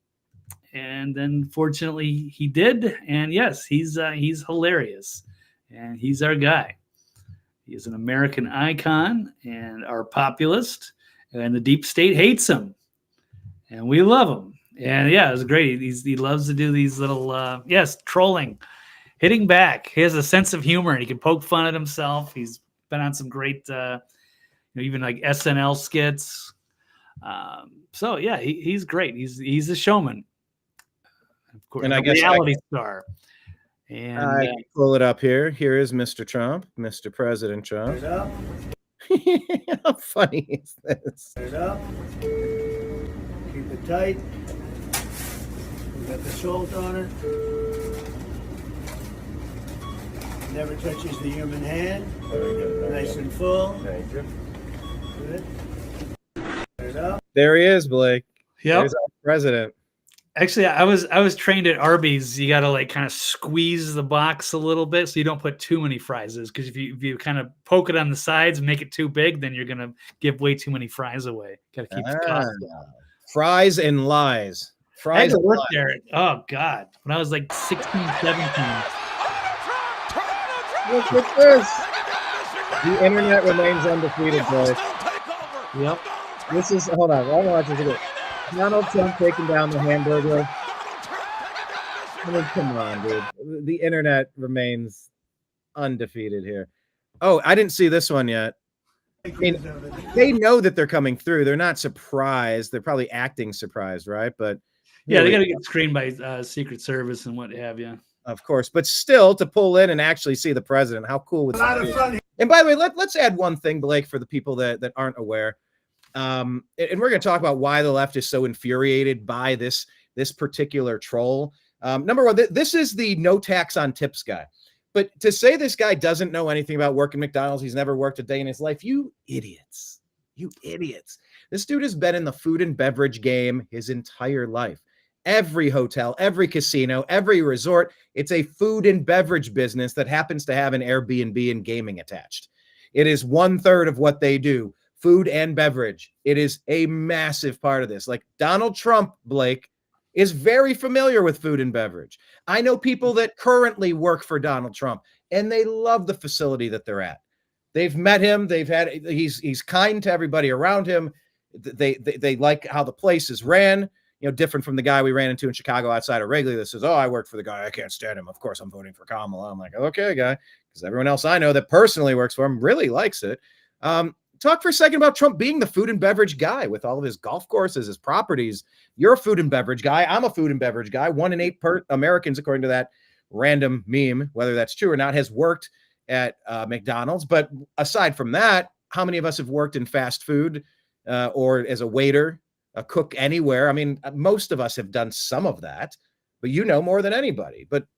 And then fortunately he did. And yes, he's hilarious. And he's our guy. He is an American icon and our populist. And the deep state hates him, and we love him. And yeah, it was great. He loves to do these little, trolling, hitting back. He has a sense of humor, and he can poke fun at himself. He's been on some great, even like SNL skits. So yeah, he's great. He's a showman, of course, and I guess reality star. And I pull it up here. Here is Mr. Trump, Mr. President Trump. How funny is this? It up. Keep it tight. We got the salt on it. Never touches the human hand. Nice and full. Thank you. Good. It up. There he is, Blake. Yep. There's our president. Actually, I was trained at Arby's. You got to like kind of squeeze the box a little bit so you don't put too many fries. Because if you kind of poke it on the sides and make it too big, then you're gonna give way too many fries away. Got to keep the cost down. Fries and lies. Fries. I had to work there. Oh God, when I was like 16, 17. Look at this. The internet remains undefeated, boys. Yep. This is hold on. I'll watch this again. Donald Trump taking down the hamburger. I mean, come on, dude. The internet remains undefeated here. Oh, I didn't see this one yet. I mean, they know that they're coming through. They're not surprised. They're probably acting surprised, right? But Yeah, they got to get screened by Secret Service and what have you. Of course, but still to pull in and actually see the president, how cool would that be? And by the way, let's add one thing, Blake, for the people that aren't aware. And we're going to talk about why the left is so infuriated by this particular troll. Number one, this is the no tax on tips guy. But to say this guy doesn't know anything about working McDonald's, he's never worked a day in his life, you idiots. You idiots. This dude has been in the food and beverage game his entire life. Every hotel, every casino, every resort, it's a food and beverage business that happens to have an Airbnb and gaming attached. It is 1/3 of what they do, food and beverage. It is a massive part of this. Like Donald Trump, Blake, is very familiar with food and beverage. I know people that currently work for Donald Trump, and they love the facility that they're at. They've met him. He's kind to everybody around him. They like how the place is ran. Different from the guy we ran into in Chicago outside of Wrigley that says, "Oh, I work for the guy. I can't stand him. Of course, I'm voting for Kamala." I'm like, "Okay, guy," because everyone else I know that personally works for him really likes it. Talk for a second about Trump being the food and beverage guy with all of his golf courses, his properties. You're a food and beverage guy. I'm a food and beverage guy. 1 in 8 Americans, according to that random meme, whether that's true or not, has worked at McDonald's. But aside from that, how many of us have worked in fast food or as a waiter, a cook anywhere? I mean, most of us have done some of that, but more than anybody. But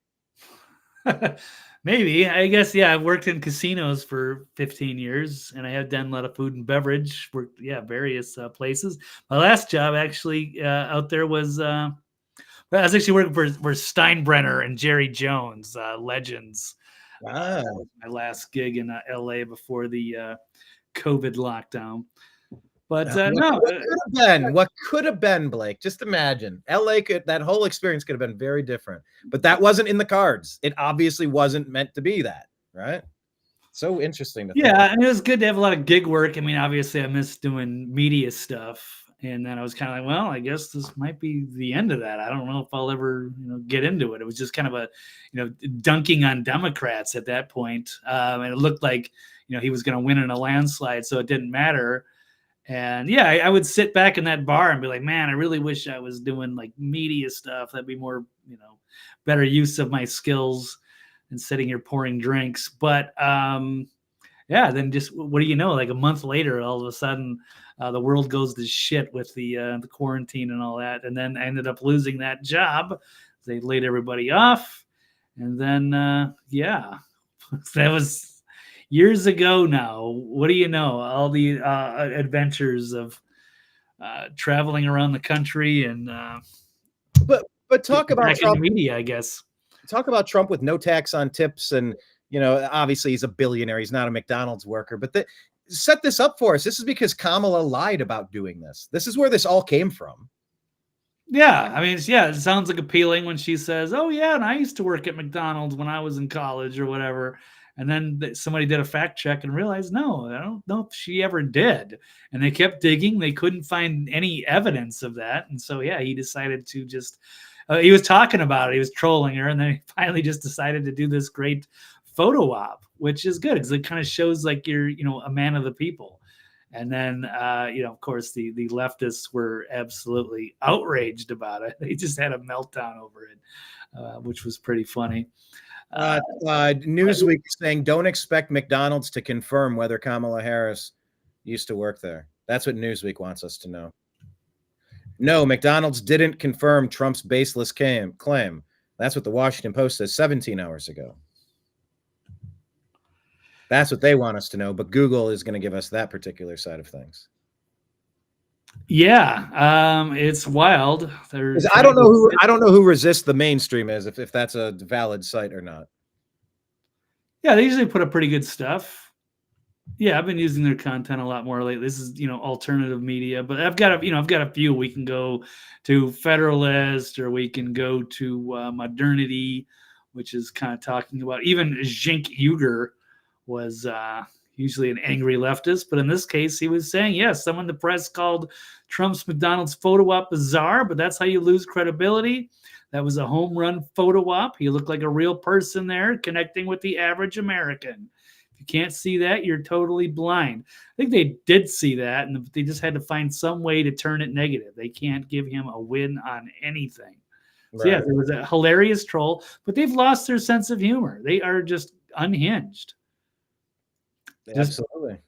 maybe, I guess, yeah, I've worked in casinos for 15 years and I have done a lot of food and beverage, worked, various places. My last job actually out there was, I was actually working for Steinbrenner and Jerry Jones, legends. Wow. My last gig in LA before the COVID lockdown. But what could have been, Blake? Just imagine. That whole experience could have been very different. But that wasn't in the cards. It obviously wasn't meant to be that, right? So interesting to think. And it was good to have a lot of gig work. I mean, obviously I miss doing media stuff. And then I was kind of like, well, I guess this might be the end of that. I don't know if I'll ever, get into it. It was just kind of a, dunking on Democrats at that point. And it looked like, he was going to win in a landslide, so it didn't matter. And I would sit back in that bar and be like, man, I really wish I was doing like media stuff. That'd be more, better use of my skills than sitting here pouring drinks. But then just what do you know? Like a month later, all of a sudden, the world goes to shit with the quarantine and all that. And then I ended up losing that job. They laid everybody off. And then, that was years ago now. What do you know? All the adventures of traveling around the country and but talk about Trump in the media, I guess. Talk about Trump with no tax on tips, and obviously he's a billionaire. He's not a McDonald's worker, but set this up for us. This is because Kamala lied about doing this. This is where this all came from. Yeah, I mean, it sounds like appealing when she says, "Oh yeah, and I used to work at McDonald's when I was in college or whatever." And then somebody did a fact check and realized, no, I don't know if she ever did. And they kept digging. They couldn't find any evidence of that. And so, he decided to just, he was talking about it. He was trolling her. And then he finally just decided to do this great photo op, which is good because it kind of shows like you're, a man of the people. And then, of course, the leftists were absolutely outraged about it. They just had a meltdown over it, which was pretty funny. Newsweek saying don't expect McDonald's to confirm whether Kamala Harris used to work there. That's what Newsweek wants us to know. No, McDonald's didn't confirm Trump's baseless claim. That's what the Washington Post says 17 hours ago. That's what they want us to know, but Google is going to give us that particular side of things. It's wild. I don't know who Resist the Mainstream is, if that's a valid site or not. Yeah, they usually put up pretty good stuff. Yeah, I've been using their content a lot more lately. This is, alternative media, but I've got a few. We can go to Federalist, or we can go to Modernity, which is kind of talking about, even Cenk Uygur was usually an angry leftist, but in this case, he was saying, yes, someone in the press called Trump's McDonald's photo op bizarre, but that's how you lose credibility. That was a home run photo op. He looked like a real person there, connecting with the average American. If If you can't see that, you're totally blind. I think they did see that, and they just had to find some way to turn it negative. They can't give him a win on anything. So yeah, there was a hilarious troll, but they've lost their sense of humor. They are just unhinged. Absolutely.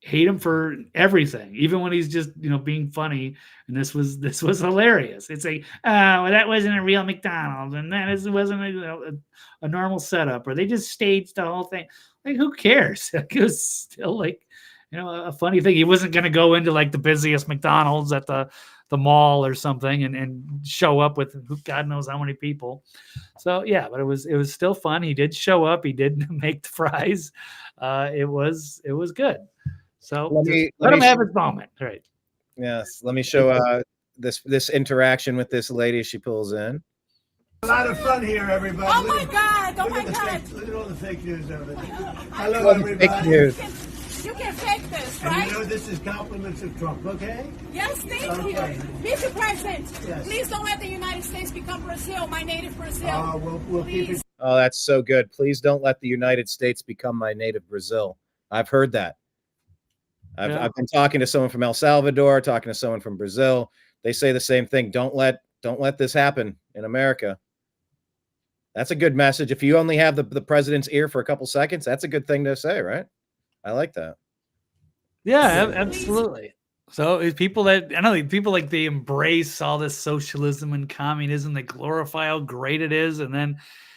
Hate him for everything, even when he's just being funny. And this was hilarious. It's like, well, that wasn't a real McDonald's, and wasn't a normal setup, or they just staged the whole thing. Like, who cares? It was still like a funny thing. He wasn't going to go into like the busiest McDonald's at the mall or something and show up with God knows how many people. So yeah, but it was still fun. He did show up. He did make the fries. It was good. So let him have his moment. All right. Yes. Let me show this interaction with this lady she pulls in. A lot of fun here, everybody. Oh my God! Oh my God! Look at all the fake news over there. Hello, everybody. Fake news. You can fake this, And right? you know this is compliments of Trump, okay? Yes, thank Okay. you. Mr. President, Yes. please don't let the United States become Brazil, my native Brazil. We'll keep it. Oh, that's so good. Please don't let the United States become my native Brazil. I've heard that. I've been talking to someone from El Salvador, talking to someone from Brazil. They say the same thing. Don't let this happen in America. That's a good message. If you only have the president's ear for a couple seconds, that's a good thing to say, right? I like that. Yeah, absolutely. So people like they embrace all this socialism and communism. They glorify how great it is, and then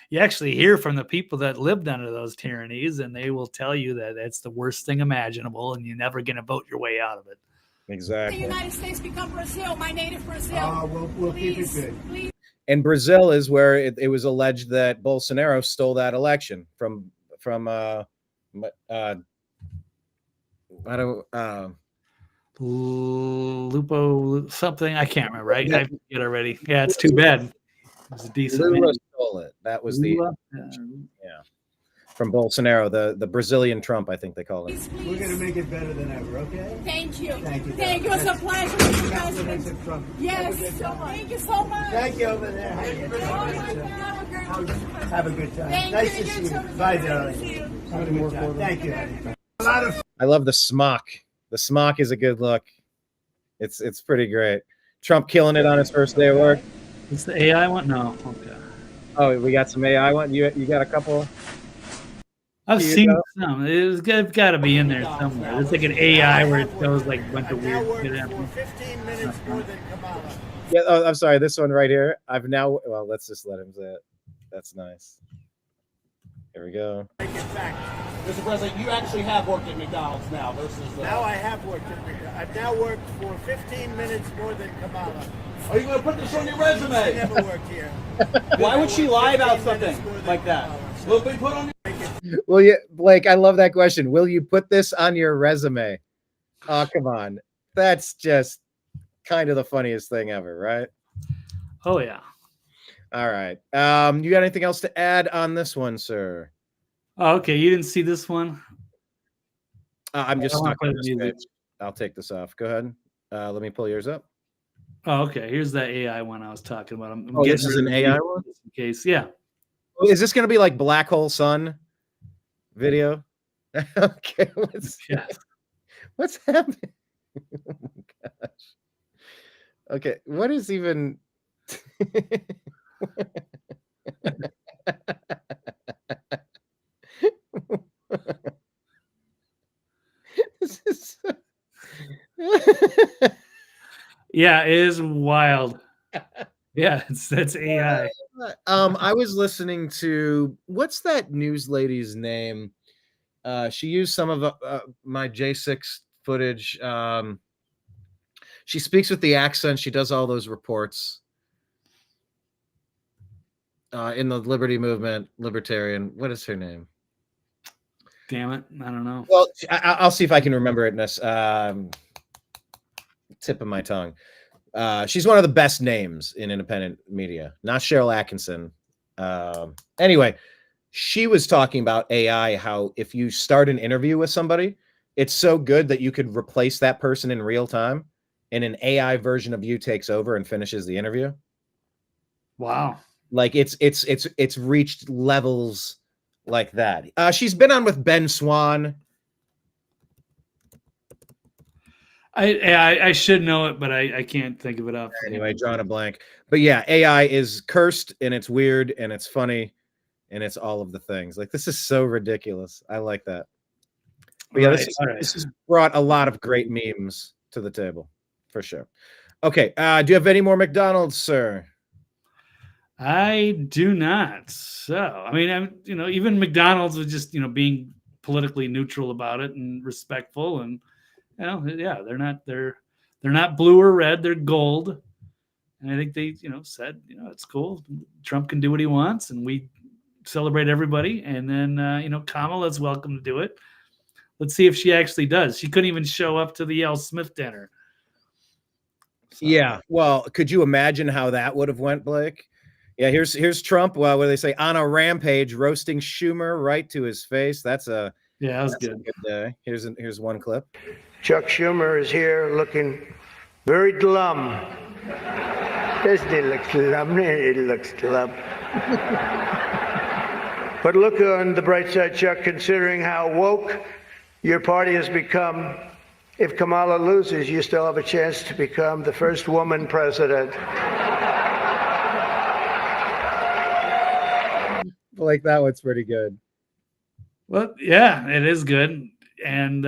you actually hear from the people that lived under those tyrannies, and they will tell you that it's the worst thing imaginable, and you're never going to vote your way out of it. Exactly. The United States become Brazil, my native Brazil. We'll keep it good. Please. And Brazil is where it was alleged that Bolsonaro stole that election from Lupo something, I can't remember. I forget already. Yeah, it's too bad. It was a decent Lula stole it. That was from Bolsonaro, the Brazilian Trump, I think they call it. We're going to make it better than ever, okay? Thank you. Thank you. Thank you. It's a pleasure, Mr. Compliments President. of Trump. Yes, thank you so much. Thank you over there. Have a good time. Thank Nice you. to see You you. too. Bye, Nice to darling. see you. Have a good time. Thank you. A lot of I love the smock. The smock is a good look. It's pretty great. Trump killing it on his first day of work. It's the AI one? No. Okay. Oh, we got some AI one. You got a couple. I've seen some. It's got to be in there somewhere. It's like an AI where it shows like a bunch of weird shit happening. 15 minutes more than Kamala. Yeah. Oh, I'm sorry. This one right here. Well, let's just let him say it. That's nice. Here we go. Mr. President, you actually have worked at McDonald's now versus... Now I have worked at McDonald's. I've now worked for 15 minutes more than Kamala. Are you going to put this on your I resume? never worked here. Why would she lie about something like that? Will it be put on Will you, Blake? I love that question. Will you put this on your resume? Oh, come on. That's just kind of the funniest thing ever, right? Oh yeah. All right. You got anything else to add on this one, sir? Oh, okay. You didn't see this one? I'm just I wanna stuck play on the this music. page. I'll take this off. Go ahead. Let me pull yours up. Oh, okay. Here's that AI one I was talking about. I'm Oh, getting this is rid an of the AI music one? just in case. Yeah. Is this going to be like Black Hole Sun video? Okay. What's happening? Oh my gosh. Okay. What is even... This is Yeah, it is wild. Yeah, that's AI. I was listening to what's that news lady's name? She used some of my J6 footage. She speaks with the accent. She does all those reports in the Liberty Movement, Libertarian. What is her name? Damn it, I don't know. Well, I'll see if I can remember it in this tip of my tongue. She's one of the best names in independent media, not Cheryl Atkinson. Anyway, she was talking about AI, how if you start an interview with somebody, it's so good that you could replace that person in real time and an AI version of you takes over and finishes the interview. Wow. Like it's reached levels like that. She's been on with Ben Swan. I should know it, but I can't think of it up. Anyway, drawing a blank. But yeah, AI is cursed and it's weird and it's funny and it's all of the things. Like, this is so ridiculous. I like that. But yeah, this has brought a lot of great memes to the table, for sure. Okay, do you have any more McDonald's, sir? I do not. So, I mean, even McDonald's was just, being politically neutral about it and respectful, and yeah, they're not blue or red, they're gold. And I think they, said, it's cool. Trump can do what he wants, and we celebrate everybody. And then, Kamala's welcome to do it. Let's see if she actually does. She couldn't even show up to the L. Smith dinner. So. Yeah. Well, could you imagine how that would have went, Blake? Yeah. Here's Trump. Well, what do they say? On a rampage, roasting Schumer right to his face. That was good. A good day. Here's one clip. Chuck Schumer is here looking very glum. Doesn't he look glum? It looks glum. But look on the bright side, Chuck, considering how woke your party has become. If Kamala loses, you still have a chance to become the first woman president. Like, that one's pretty good. Well, yeah, it is good. And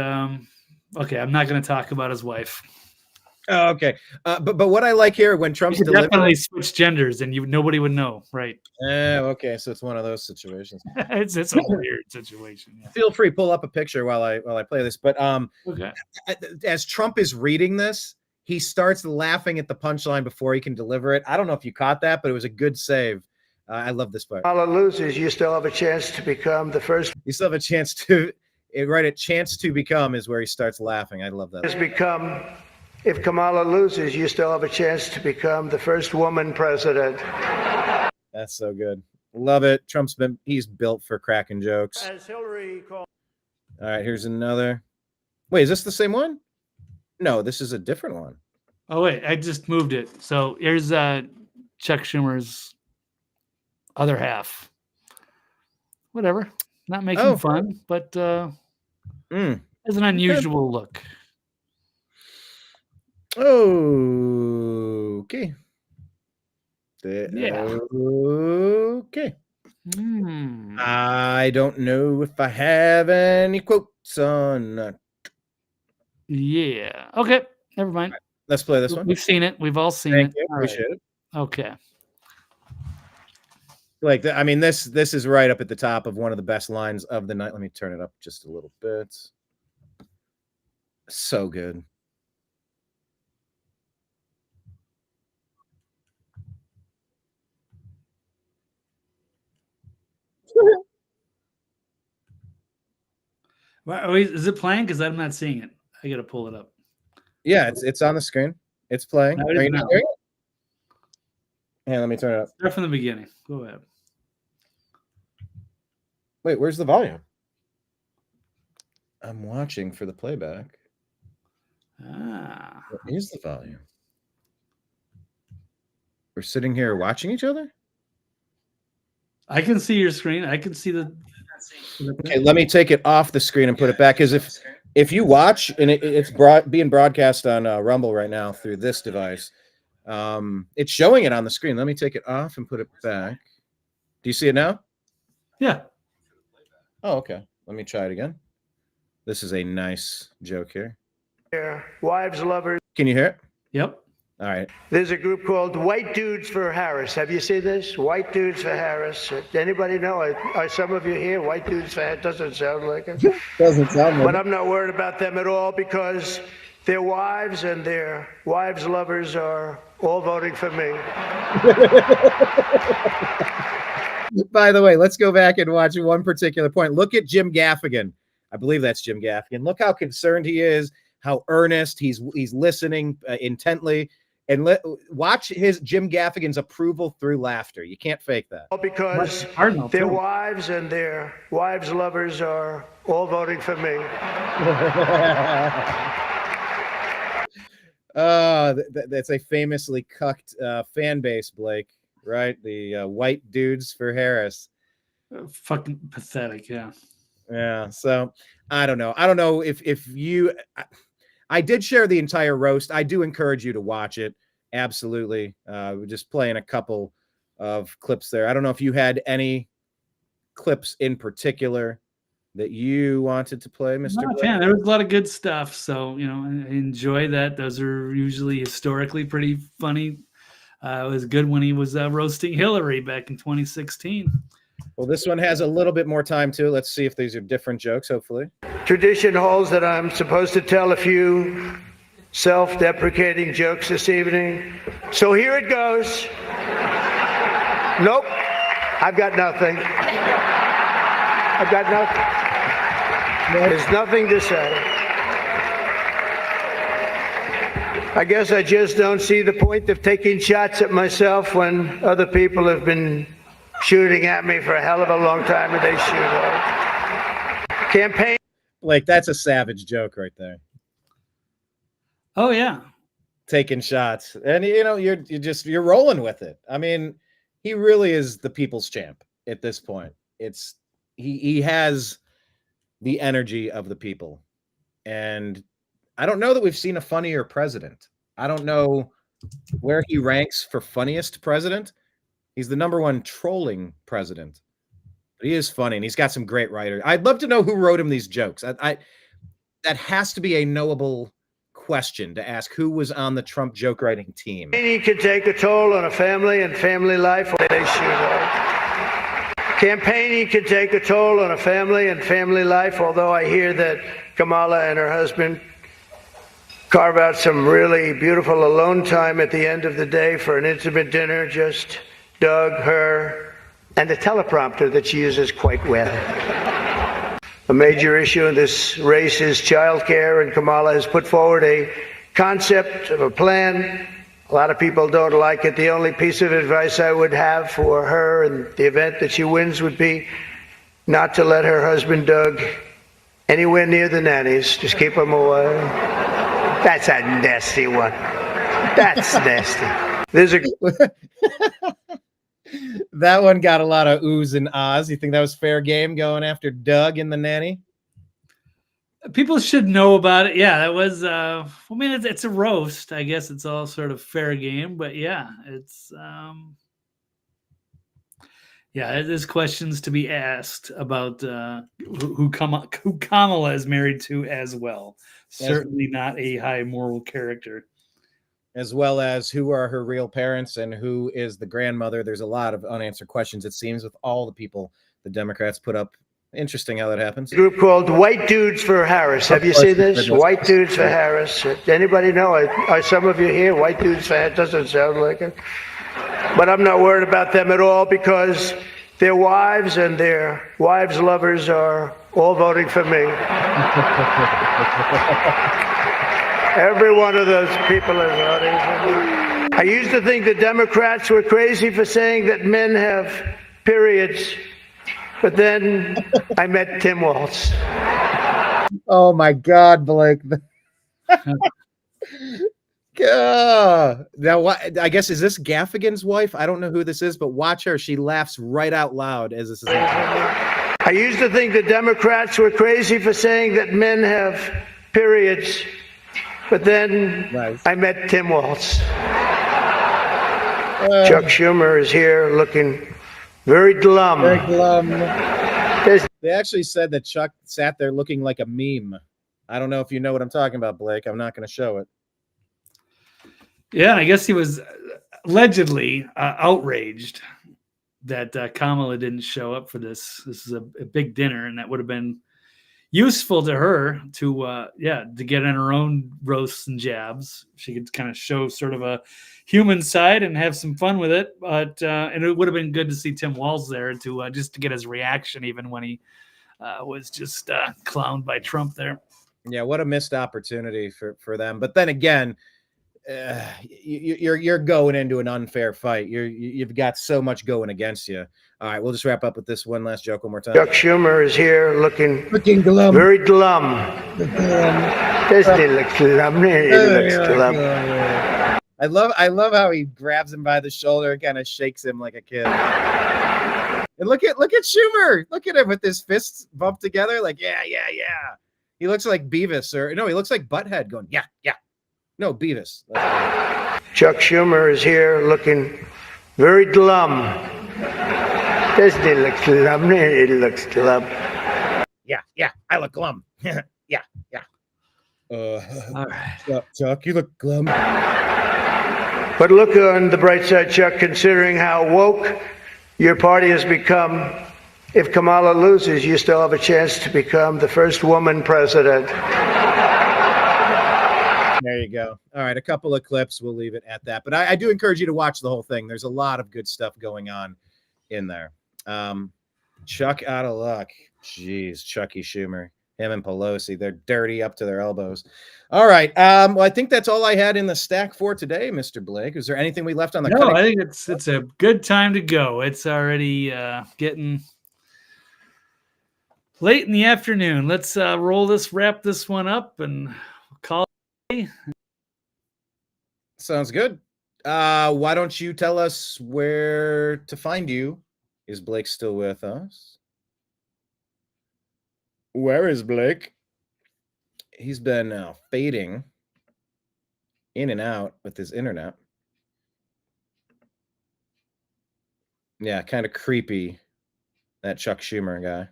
okay, I'm not going to talk about his wife. Oh, okay. But what I like here, when Trump's definitely switch genders, and nobody would know, right? Okay, so it's one of those situations. it's a weird situation. Yeah. Feel free, pull up a picture while I play this. But okay. As Trump is reading this, he starts laughing at the punchline before he can deliver it. I don't know if you caught that, but it was a good save. I love this part. Kamala loses, you still have a chance to become the first. You still have a chance to. Right, a chance to become is where he starts laughing. I love that. Has become. If Kamala loses, you still have a chance to become the first woman president. That's so good. Love it. He's built for cracking jokes. As Hillary called. All right, here's another. Wait, is this the same one? No, this is a different one. Oh, wait, I just moved it. So here's Chuck Schumer's other half. Whatever. Not making fun, but it's an unusual look. Okay. Yeah. Okay. I don't know if I have any quotes on that. Yeah. Okay. Never mind. Right, let's play this one. We've seen it. We've all seen Thank it. you. Appreciate it. Okay. Like, I mean, this is right up at the top of one of the best lines of the night. Let me turn it up just a little bit. So good. Is it playing? Because I'm not seeing it. I got to pull it up. Yeah, it's on the screen. It's playing. No, Are you not hearing it? Yeah, let me turn it up. Start from the beginning. Go ahead. Wait, where's the volume? I'm watching for the playback. Here's the volume. We're sitting here watching each other? I can see your screen. I can see the. Okay, let me take it off the screen and put it back. Because if you watch, and it's being broadcast on Rumble right now through this device, it's showing it on the screen. Let me take it off and put it back. Do you see it now? Yeah. Oh, okay. Let me try it again. This is a nice joke here. Yeah. Wives, lovers. Can you hear it? Yep. All right. There's a group called White Dudes for Harris. Have you seen this? White Dudes for Harris. Anybody know? Are some of you here? White Dudes for Harris. Doesn't sound like it. Doesn't sound like it. But I'm not worried about them at all because their wives and their wives' lovers are all voting for me. By the way, let's go back and watch one particular point. Look at Jim Gaffigan. I believe that's Jim Gaffigan. Look how concerned he is, how earnest he's listening intently. And watch Jim Gaffigan's approval through laughter. You can't fake that. Because their wives and their wives' lovers are all voting for me. That's a famously cucked fan base, Blake, right? The White Dudes for Harris. Fucking pathetic. Yeah. Yeah. So I don't know. I don't know if you. I did share the entire roast. I do encourage you to watch it. Absolutely. We're just playing a couple of clips there. I don't know if you had any clips in particular that you wanted to play, Mr. No, man, there was a lot of good stuff. So, you know, I enjoy that. Those are usually historically pretty funny. It was good when he was roasting Hillary back in 2016. Well, this one has a little bit more time too. Let's see if these are different jokes, hopefully. Tradition holds that I'm supposed to tell a few self-deprecating jokes this evening. So here it goes. Nope, I've got nothing. I've got nothing. There's nothing to say. I guess I just don't see the point of taking shots at myself when other people have been shooting at me for a hell of a long time, and they shoot at. Campaign. Like, that's a savage joke right there. Oh yeah, taking shots, and you know you're rolling with it. I mean, he really is the people's champ at this point. It's he has the energy of the people, and I don't know that we've seen a funnier president. I don't know where he ranks for funniest president. He's the #1 trolling president. But he is funny, and he's got some great writers. I'd love to know who wrote him these jokes. I that has to be a knowable question to ask. Who was on the Trump joke writing team? Campaigning can take a toll on a family and family life. They shoot at. Campaigning can take a toll on a family and family life, although I hear that Kamala and her husband carve out some really beautiful alone time at the end of the day for an intimate dinner, just Doug, her, and a teleprompter that she uses quite well. A major issue in this race is childcare, and Kamala has put forward a concept of a plan. A lot of people don't like it. The only piece of advice I would have for her in the event that she wins would be not to let her husband, Doug, anywhere near the nannies. Just keep them away. That's a nasty one. That's nasty. There's a... That one got a lot of oohs and ahs. You think that was fair game going after Doug and the nanny? People should know about it. Yeah, that was. I mean, it's a roast. I guess it's all sort of fair game. But yeah, it's. Yeah, there's questions to be asked about who Kamala is married to as well. Certainly not a high moral character. As well as who are her real parents and who is the grandmother. There's a lot of unanswered questions, it seems, with all the people the Democrats put up. Interesting how that happens. A group called White Dudes for Harris. Have you seen this? White Dudes for Harris. Anybody know? Are some of you here? White Dudes for Harris. Doesn't sound like it. But I'm not worried about them at all because their wives and their wives' lovers are all voting for me. Every one of those people is voting for me. I used to think the Democrats were crazy for saying that men have periods, but then I met Tim Walz. Oh my God, Blake. Now, I guess, is this Gaffigan's wife? I don't know who this is, but watch her. She laughs right out loud as this is happening. I used to think the Democrats were crazy for saying that men have periods, but then I met Tim Walz. Chuck Schumer is here looking very glum. Very glum. They actually said that Chuck sat there looking like a meme. I don't know if you know what I'm talking about, Blake. I'm not going to show it. Yeah, I guess he was allegedly outraged that Kamala didn't show up for this. This is a big dinner, and that would have been useful to her to get in her own roasts and jabs. She could kind of show sort of a human side and have some fun with it. But and it would have been good to see Tim Walz there to just to get his reaction, even when he was just clowned by Trump there. Yeah, what a missed opportunity for them. But then again, you're going into an unfair fight. You've got so much going against you. All right, we'll just wrap up with this one last joke one more time. Chuck Schumer is here looking glum. Very glum. Doesn't he look glum? He looks glum. I love how he grabs him by the shoulder and kind of shakes him like a kid. And look at Schumer. Look at him with his fists bumped together. Like, yeah. He looks like Beavis, or no, he looks like Butthead going, yeah. No, Beavis. Chuck Schumer is here looking very glum. Doesn't it look glum? It looks glum. Yeah, I look glum. yeah. All right. Chuck, you look glum. But look on the bright side, Chuck, considering how woke your party has become. If Kamala loses, you still have a chance to become the first woman president. There you go. All right, a couple of clips. We'll leave it at that. But I do encourage you to watch the whole thing. There's a lot of good stuff going on in there. Chuck out of luck. Jeez, Chucky Schumer. Him and Pelosi, they're dirty up to their elbows. All right. Well, I think that's all I had in the stack for today, Mr. Blake. Is there anything we left on the No, I think it's a good time to go. It's already getting late in the afternoon. Let's wrap this one up and call it. Sounds good. Why don't you tell us where to find you? Is Blake still with us? Where is Blake? He's been fading in and out with his internet. Yeah, kind of creepy, that Chuck Schumer guy.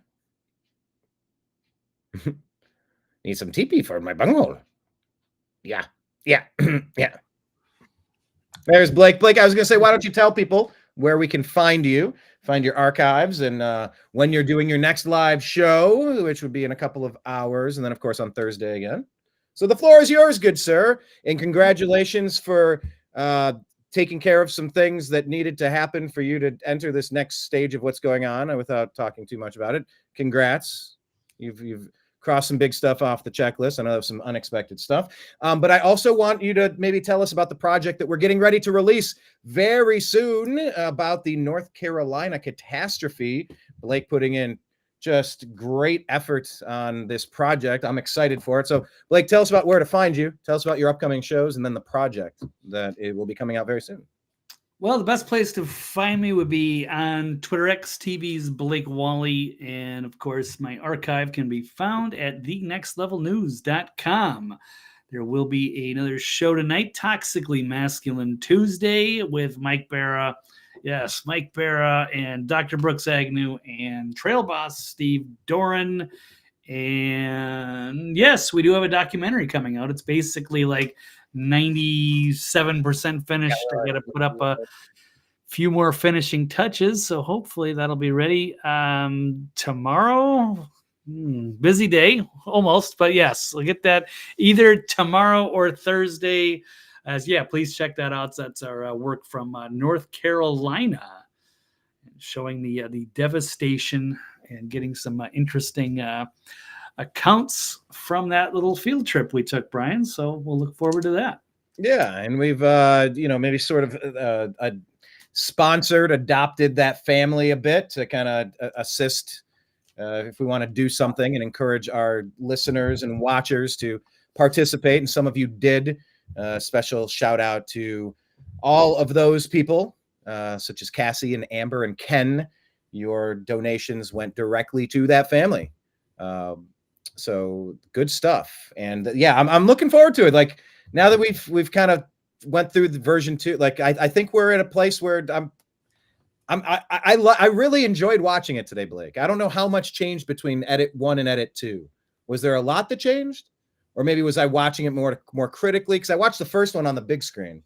Need some teepee for my bunghole. Yeah. yeah. There's Blake. Blake, I was going to say, why don't you tell people where we can find you, find your archives, and when you're doing your next live show, which would be in a couple of hours, and then, of course, on Thursday again. So the floor is yours, good sir, and congratulations for taking care of some things that needed to happen for you to enter this next stage of what's going on, without talking too much about it. Congrats. You've crossed some big stuff off the checklist. I know there's some unexpected stuff. But I also want you to maybe tell us about the project that we're getting ready to release very soon about the North Carolina catastrophe. Blake putting in just great efforts on this project. I'm excited for it. So Blake, tell us about where to find you. Tell us about your upcoming shows and then the project that it will be coming out very soon. Well, the best place to find me would be on Twitter X, TV's Blake Walley. And of course, my archive can be found at thenextlevelnews.com. There will be another show tonight, Toxically Masculine Tuesday, with Mike Barra. Yes, Mike Barra and Dr. Brooks Agnew and Trail Boss Steve Doran. And yes, we do have a documentary coming out. It's basically like 97% finished. I got to put up a few more finishing touches, so hopefully that'll be ready tomorrow. Busy day almost, but yes, we'll get that either tomorrow or Thursday. Please check that out. That's our work from North Carolina, showing the devastation and getting some interesting accounts from that little field trip we took, Brian. So we'll look forward to that. Yeah, and we've maybe sort of adopted that family a bit to kind of assist if we want to do something and encourage our listeners and watchers to participate. And some of you did. Special shout out to all of those people, such as Cassie and Amber and Ken. Your donations went directly to that family. So good stuff. And I'm looking forward to it. Like, now that we've kind of went through the version 2, like I think we're at a place where I really enjoyed watching it today, Blake. I don't know how much changed between edit 1 and edit 2. Was there a lot that changed? Or maybe was I watching it more critically? Because I watched the first one on the big screen.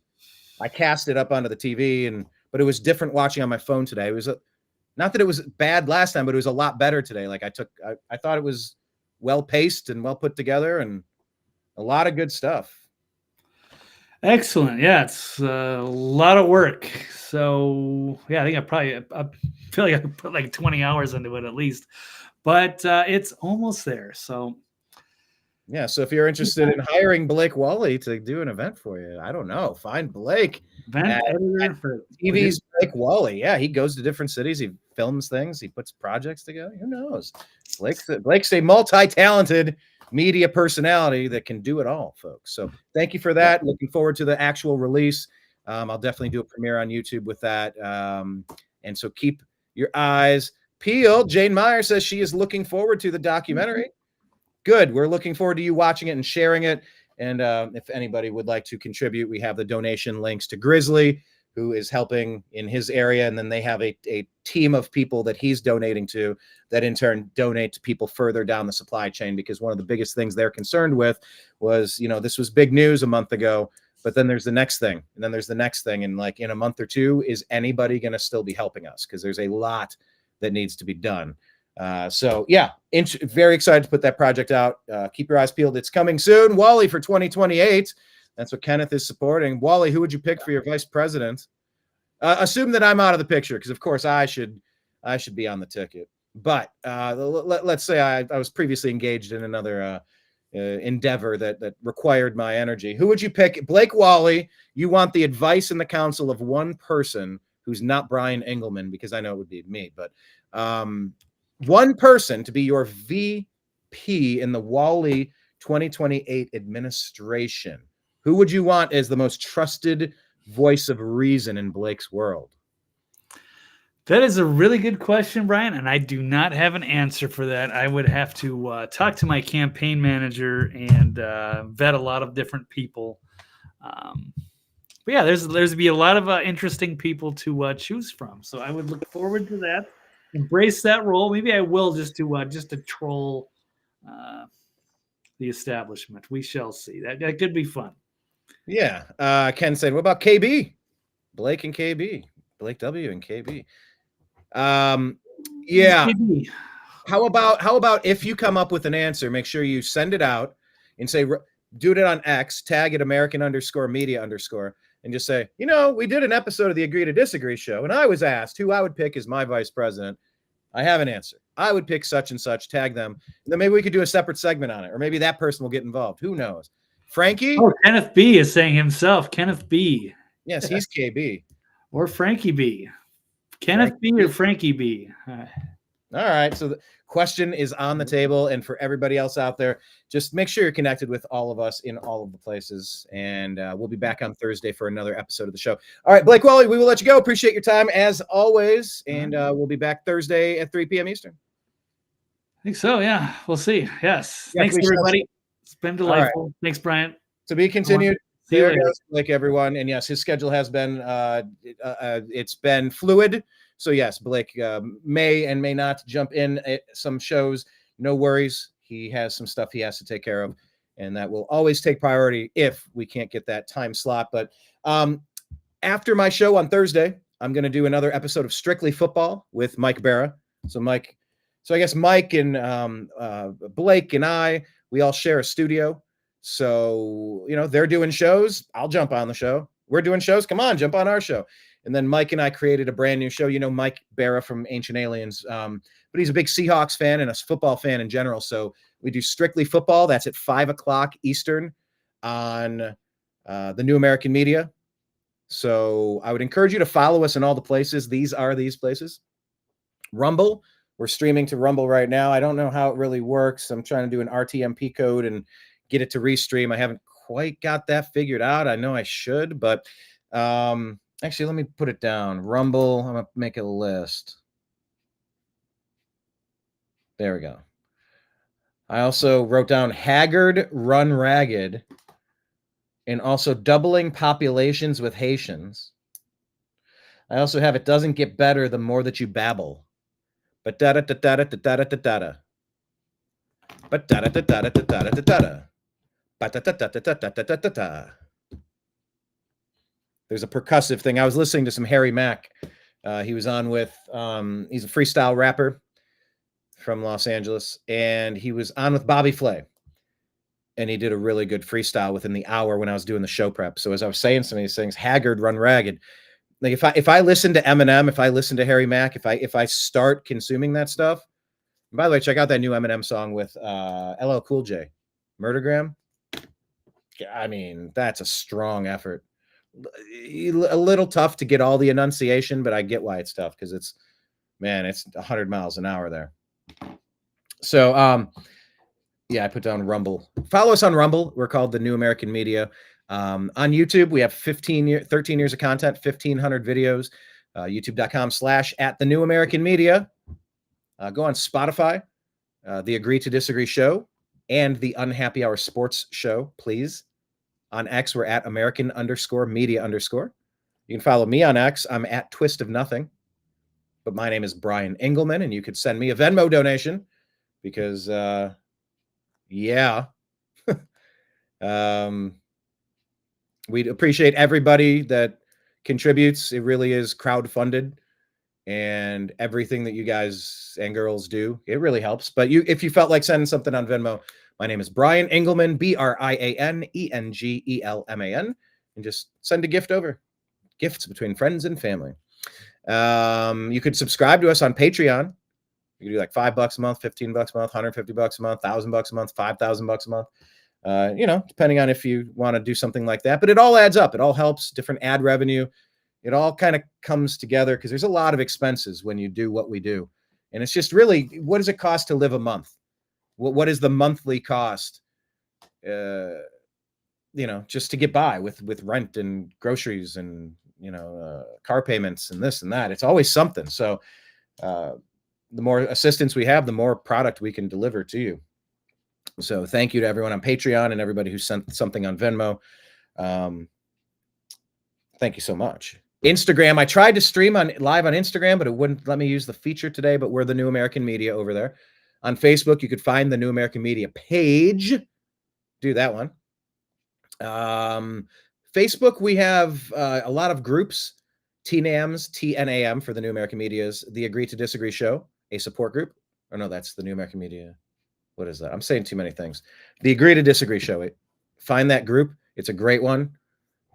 I cast it up onto the TV, but it was different watching on my phone today. It was not that it was bad last time, but it was a lot better today. Like I thought it was well paced and well put together, and a lot of good stuff. Excellent. Yeah, it's a lot of work. So I think I feel like I put like 20 hours into it at least, but it's almost there. So. Yeah, so if you're interested in hiring Blake Walley to do an event for you, I don't know, find Blake. Event editor for TV's Blake Walley. Yeah, he goes to different cities. He films things. He puts projects together. Who knows? Blake's a multi-talented media personality that can do it all, folks. So thank you for that. Looking forward to the actual release. I'll definitely do a premiere on YouTube with that. And so keep your eyes peeled. Jane Meyer says she is looking forward to the documentary. Good. We're looking forward to you watching it and sharing it. And if anybody would like to contribute, we have the donation links to Grizzly, who is helping in his area. And then they have a team of people that he's donating to that in turn donate to people further down the supply chain, because one of the biggest things they're concerned with was, this was big news a month ago, but then there's the next thing. And then there's the next thing. And like in a month or two, is anybody going to still be helping us? Because there's a lot that needs to be done. So yeah, very excited to put that project out. Keep your eyes peeled. It's coming soon. Walley for 2028. That's what Kenneth is supporting. Walley, who would you pick for your vice president? Assume that I'm out of the picture, because of course I should be on the ticket. But let's say I was previously engaged in another endeavor that required my energy. Who would you pick? Blake Walley. You want the advice and the counsel of one person who's not Brian Engelman, because I know it would be me. But one person to be your VP in the Walley 2028 administration. Who would you want as the most trusted voice of reason in Blake's world? That is a really good question, Brian, and I do not have an answer for that. I would have to talk to my campaign manager and vet a lot of different people. But yeah, there's be a lot of interesting people to choose from. So I would look forward to that. Embrace that role. Maybe I will just to troll the establishment. We shall see. That could be fun. Yeah. Ken said, what about KB? Blake and KB. Blake W. and KB. Yeah. KB. How about if you come up with an answer, make sure you send it out and say, do it on X, tag it American_media_, and just say, we did an episode of the Agree to Disagree show, and I was asked who I would pick as my vice president. I have an answer. I would pick such and such, tag them. And then maybe we could do a separate segment on it, or maybe that person will get involved. Who knows? Frankie? Oh, Kenneth B is saying himself. Kenneth B. Yes, he's KB. Or Frankie B. Kenneth B or Frankie B. All right. So the question is on the table. And for everybody else out there, just make sure you're connected with all of us in all of the places. And we'll be back on Thursday for another episode of the show. All right, Blake Walley, we will let you go. Appreciate your time as always. And we'll be back Thursday at 3 p.m. Eastern. I think so. Yeah. We'll see. Yes. Thanks, everybody. It's been delightful. Right. Thanks, Brian. To be continued. There goes Blake, everyone. And yes, his schedule has been it's been fluid. So yes, Blake may and may not jump in at some shows. No worries. He has some stuff he has to take care of, and that will always take priority if we can't get that time slot. But after my show on Thursday, I'm going to do another episode of Strictly Football with Mike Barra. So I guess Mike and Blake and we all share a studio. So, they're doing shows. I'll jump on the show. We're doing shows. Come on, jump on our show. And then Mike and I created a brand new show. Mike Barra from Ancient Aliens. But he's a big Seahawks fan and a football fan in general. So we do Strictly Football. That's at 5:00 Eastern on the New American Media. So I would encourage you to follow us in all the places. These places. Rumble. We're streaming to Rumble right now. I don't know how it really works. I'm trying to do an RTMP code and get it to restream. I haven't quite got that figured out. I know I should, but actually, let me put it down. Rumble. I'm going to make a list. There we go. I also wrote down Haggard, Run Ragged, and also Doubling Populations with Haitians. I also have It Doesn't Get Better the More That You Babble. But da-da-da-da-da-da-da-da-da-da. But da-da-da-da-da-da-da-da-da. There's a percussive thing. I was listening to some Harry Mack. He was on with, he's a freestyle rapper from Los Angeles, and he was on with Bobby Flay. And he did a really good freestyle within the hour when I was doing the show prep. So as I was saying some of these things, Haggard, Run Ragged. Like if I listen to Eminem, if I listen to Harry Mack, if I start consuming that stuff. And by the way, check out that new Eminem song with LL Cool J, Murdergram. I mean, that's a strong effort. A little tough to get all the enunciation, but I get why it's tough because it's 100 miles an hour there. So Yeah, I put down Rumble. Follow us on Rumble. We're called The New American Media. On YouTube, we have 13 years of content, 1,500 videos. YouTube.com/@thenewamericanmedia. Go on Spotify, the Agree to Disagree Show, and the Unhappy Hour Sports Show, please. On X, we're at American_media_. You can follow me on X. I'm at Twist of Nothing. But my name is Brian Engelman, and you could send me a Venmo donation because, yeah. We'd appreciate everybody that contributes. It really is crowdfunded, and everything that you guys and girls do, it really helps. But if you felt like sending something on Venmo, my name is Brian Engelman, BrianEngelman, and just send a gift over. Gifts between friends and family. You could subscribe to us on Patreon. You can do like $5 a month, $15 a month, $150 a month, $1,000 a month, $5,000 a month. Depending on if you want to do something like that, but it all adds up. It all helps. Different ad revenue. It all kind of comes together because there's a lot of expenses when you do what we do. And it's just really, what does it cost to live a month? What is the monthly cost? Just to get by with rent and groceries and, car payments and this and that. It's always something. So, the more assistance we have, the more product we can deliver to you. So thank you to everyone on Patreon and everybody who sent something on Venmo. Thank you so much. Instagram, I tried to stream live on Instagram, but it wouldn't let me use the feature today, but we're the New American Media over there. On Facebook, you could find the New American Media page. Do that one. Facebook, we have a lot of groups. TNAMs, TNAM for the New American Media's The Agree to Disagree Show, a support group. Or no, that's the New American Media. What is that? I'm saying too many things. The Agree to Disagree Show. Find that group. It's a great one.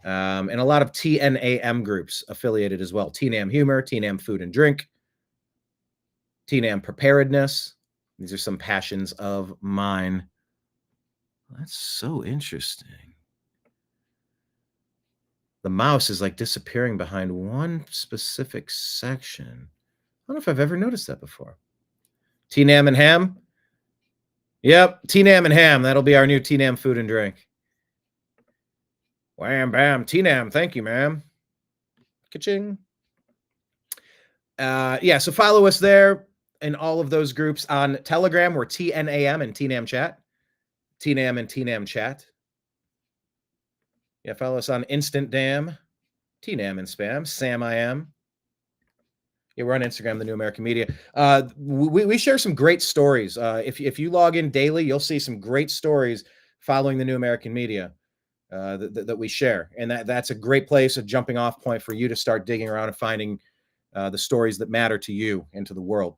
And a lot of TNAM groups affiliated as well. TNAM Humor, TNAM Food and Drink, TNAM Preparedness. These are some passions of mine. That's so interesting. The mouse is like disappearing behind one specific section. I don't know if I've ever noticed that before. TNAM and Ham. Yep, TNAM and Ham. That'll be our new TNAM Food and Drink. Wham, bam, TNAM. Thank you, ma'am. Ka-ching. So follow us there in all of those groups. On Telegram, we're TNAM and TNAM Chat. TNAM and TNAM Chat. Yeah, follow us on Instant Dam. TNAM and Spam. Sam I Am. Yeah, we're on Instagram, the New American Media. We share some great stories. If you log in daily, you'll see some great stories following the New American Media that we share. And that's a great place, a jumping off point for you to start digging around and finding the stories that matter to you and to the world.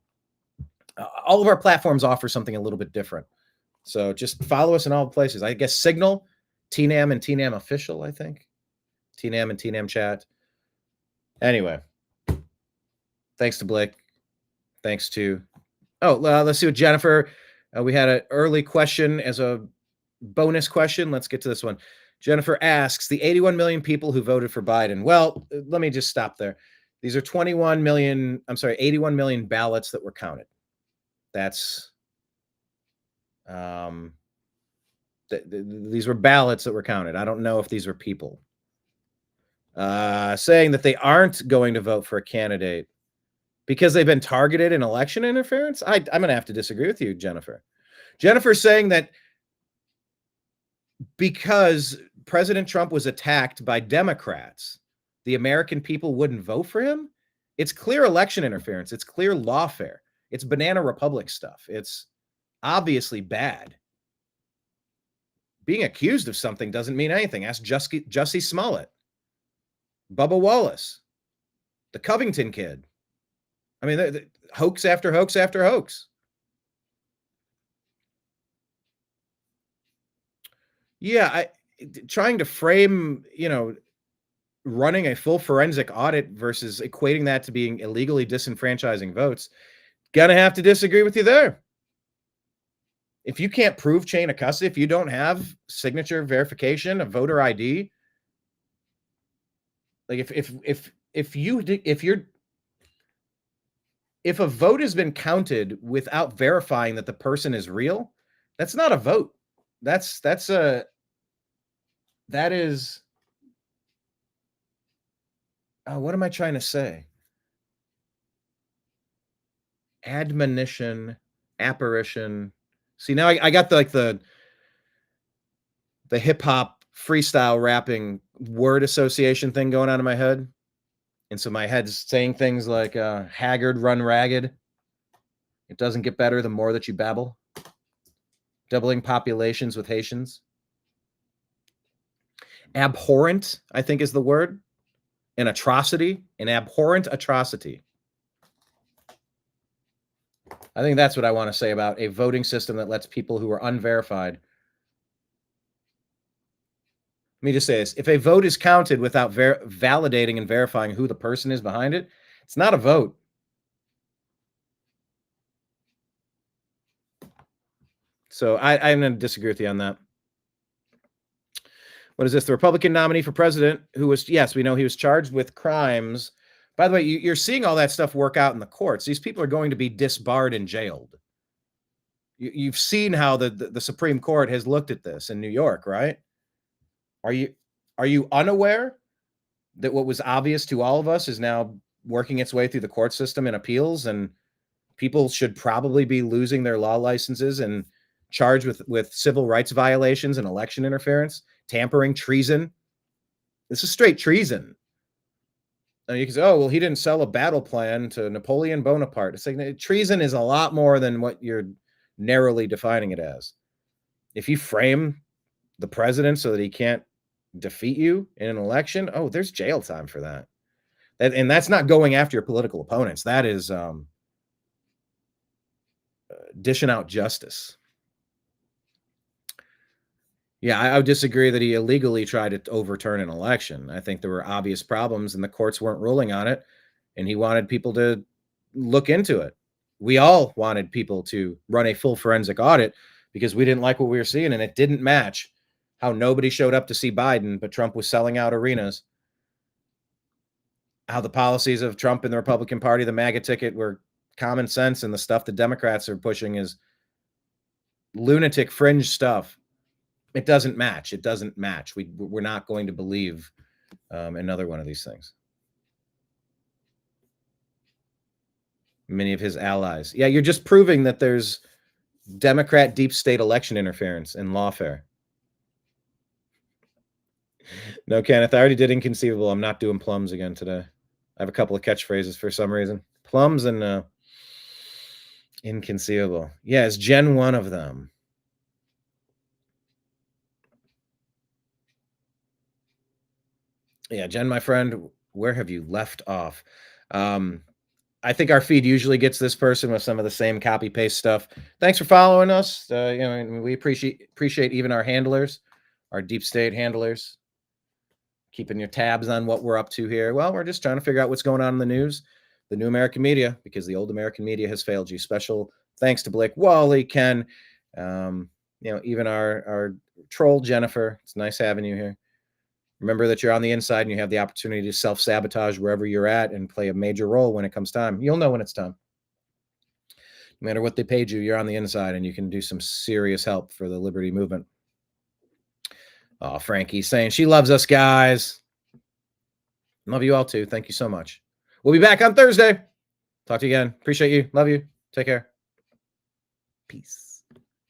All of our platforms offer something a little bit different. So just follow us in all the places. I guess Signal, TNAM and TNAM Official, I think. TNAM and TNAM Chat. Anyway. Thanks to Blake. Thanks to... let's see what Jennifer... we had an early question as a bonus question. Let's get to this one. Jennifer asks, the 81 million people who voted for Biden. Well, let me just stop there. These are 81 million ballots that were counted. That's... these were ballots that were counted. I don't know if these were people. Saying that they aren't going to vote for a candidate because they've been targeted in election interference? I'm going to have to disagree with you, Jennifer. Jennifer's saying that because President Trump was attacked by Democrats, the American people wouldn't vote for him? It's clear election interference. It's clear lawfare. It's banana republic stuff. It's obviously bad. Being accused of something doesn't mean anything. Ask Jussie Smollett, Bubba Wallace, the Covington kid. I mean, the hoax after hoax after hoax. Yeah, trying to frame, running a full forensic audit versus equating that to being illegally disenfranchising votes, gonna have to disagree with you there. If you can't prove chain of custody, if you don't have signature verification of voter ID, like if a vote has been counted without verifying that the person is real, That's not a vote. That is, what am I trying to say? Admonition, apparition. See, now I got the hip hop freestyle rapping word association thing going on in my head. And so my head's saying things like haggard, run ragged. It doesn't get better the more that you babble. Doubling populations with Haitians. Abhorrent, I think, is the word. An atrocity, an abhorrent atrocity. I think that's what I want to say about a voting system that lets people who are unverified. Let me just say this. If a vote is counted without validating and verifying who the person is behind it, it's not a vote. So I'm going to disagree with you on that. What is this? The Republican nominee for president who was, yes, we know he was charged with crimes. By the way, you're seeing all that stuff work out in the courts. These people are going to be disbarred and jailed. You've seen how the Supreme Court has looked at this in New York, right? Are you unaware that what was obvious to all of us is now working its way through the court system in appeals, and people should probably be losing their law licenses and charged with civil rights violations and election interference, tampering, treason? This is straight treason. Now you can say, oh, well, he didn't sell a battle plan to Napoleon Bonaparte. It's like treason is a lot more than what you're narrowly defining it as. If you frame the president so that he can't defeat you in an election, oh, there's jail time for that. And that's not going after your political opponents. That is dishing out justice. Yeah, I would disagree that he illegally tried to overturn an election. I think there were obvious problems and the courts weren't ruling on it, and he wanted people to look into it. We all wanted people to run a full forensic audit because we didn't like what we were seeing, and it didn't match how nobody showed up to see Biden, but Trump was selling out arenas. How the policies of Trump and the Republican Party, the MAGA ticket, were common sense, and the stuff the Democrats are pushing is lunatic fringe stuff. It doesn't match. It doesn't match. We're not going to believe another one of these things. Many of his allies. Yeah, you're just proving that there's Democrat deep state election interference and lawfare. No, Kenneth, I already did inconceivable. I'm not doing plums again today. I have a couple of catchphrases for some reason. Plums and inconceivable. Yeah, is Jen one of them? Yeah, Jen, my friend, where have you left off? I think our feed usually gets this person with some of the same copy paste stuff. Thanks for following us. We appreciate even our handlers, our deep state handlers, keeping your tabs on what we're up to here. Well, we're just trying to figure out what's going on in the news, the new American media, because the old American media has failed you. Special thanks to Blake Walley, Ken, even our troll Jennifer. It's nice having you here. Remember that you're on the inside and you have the opportunity to self-sabotage wherever you're at and play a major role when it comes time. You'll know when it's time. No matter what they paid you, you're on the inside and you can do some serious help for the liberty movement. Oh, Frankie's saying she loves us, guys. Love you all too. Thank you so much. We'll be back on Thursday. Talk to you again. Appreciate you. Love you. Take care. Peace.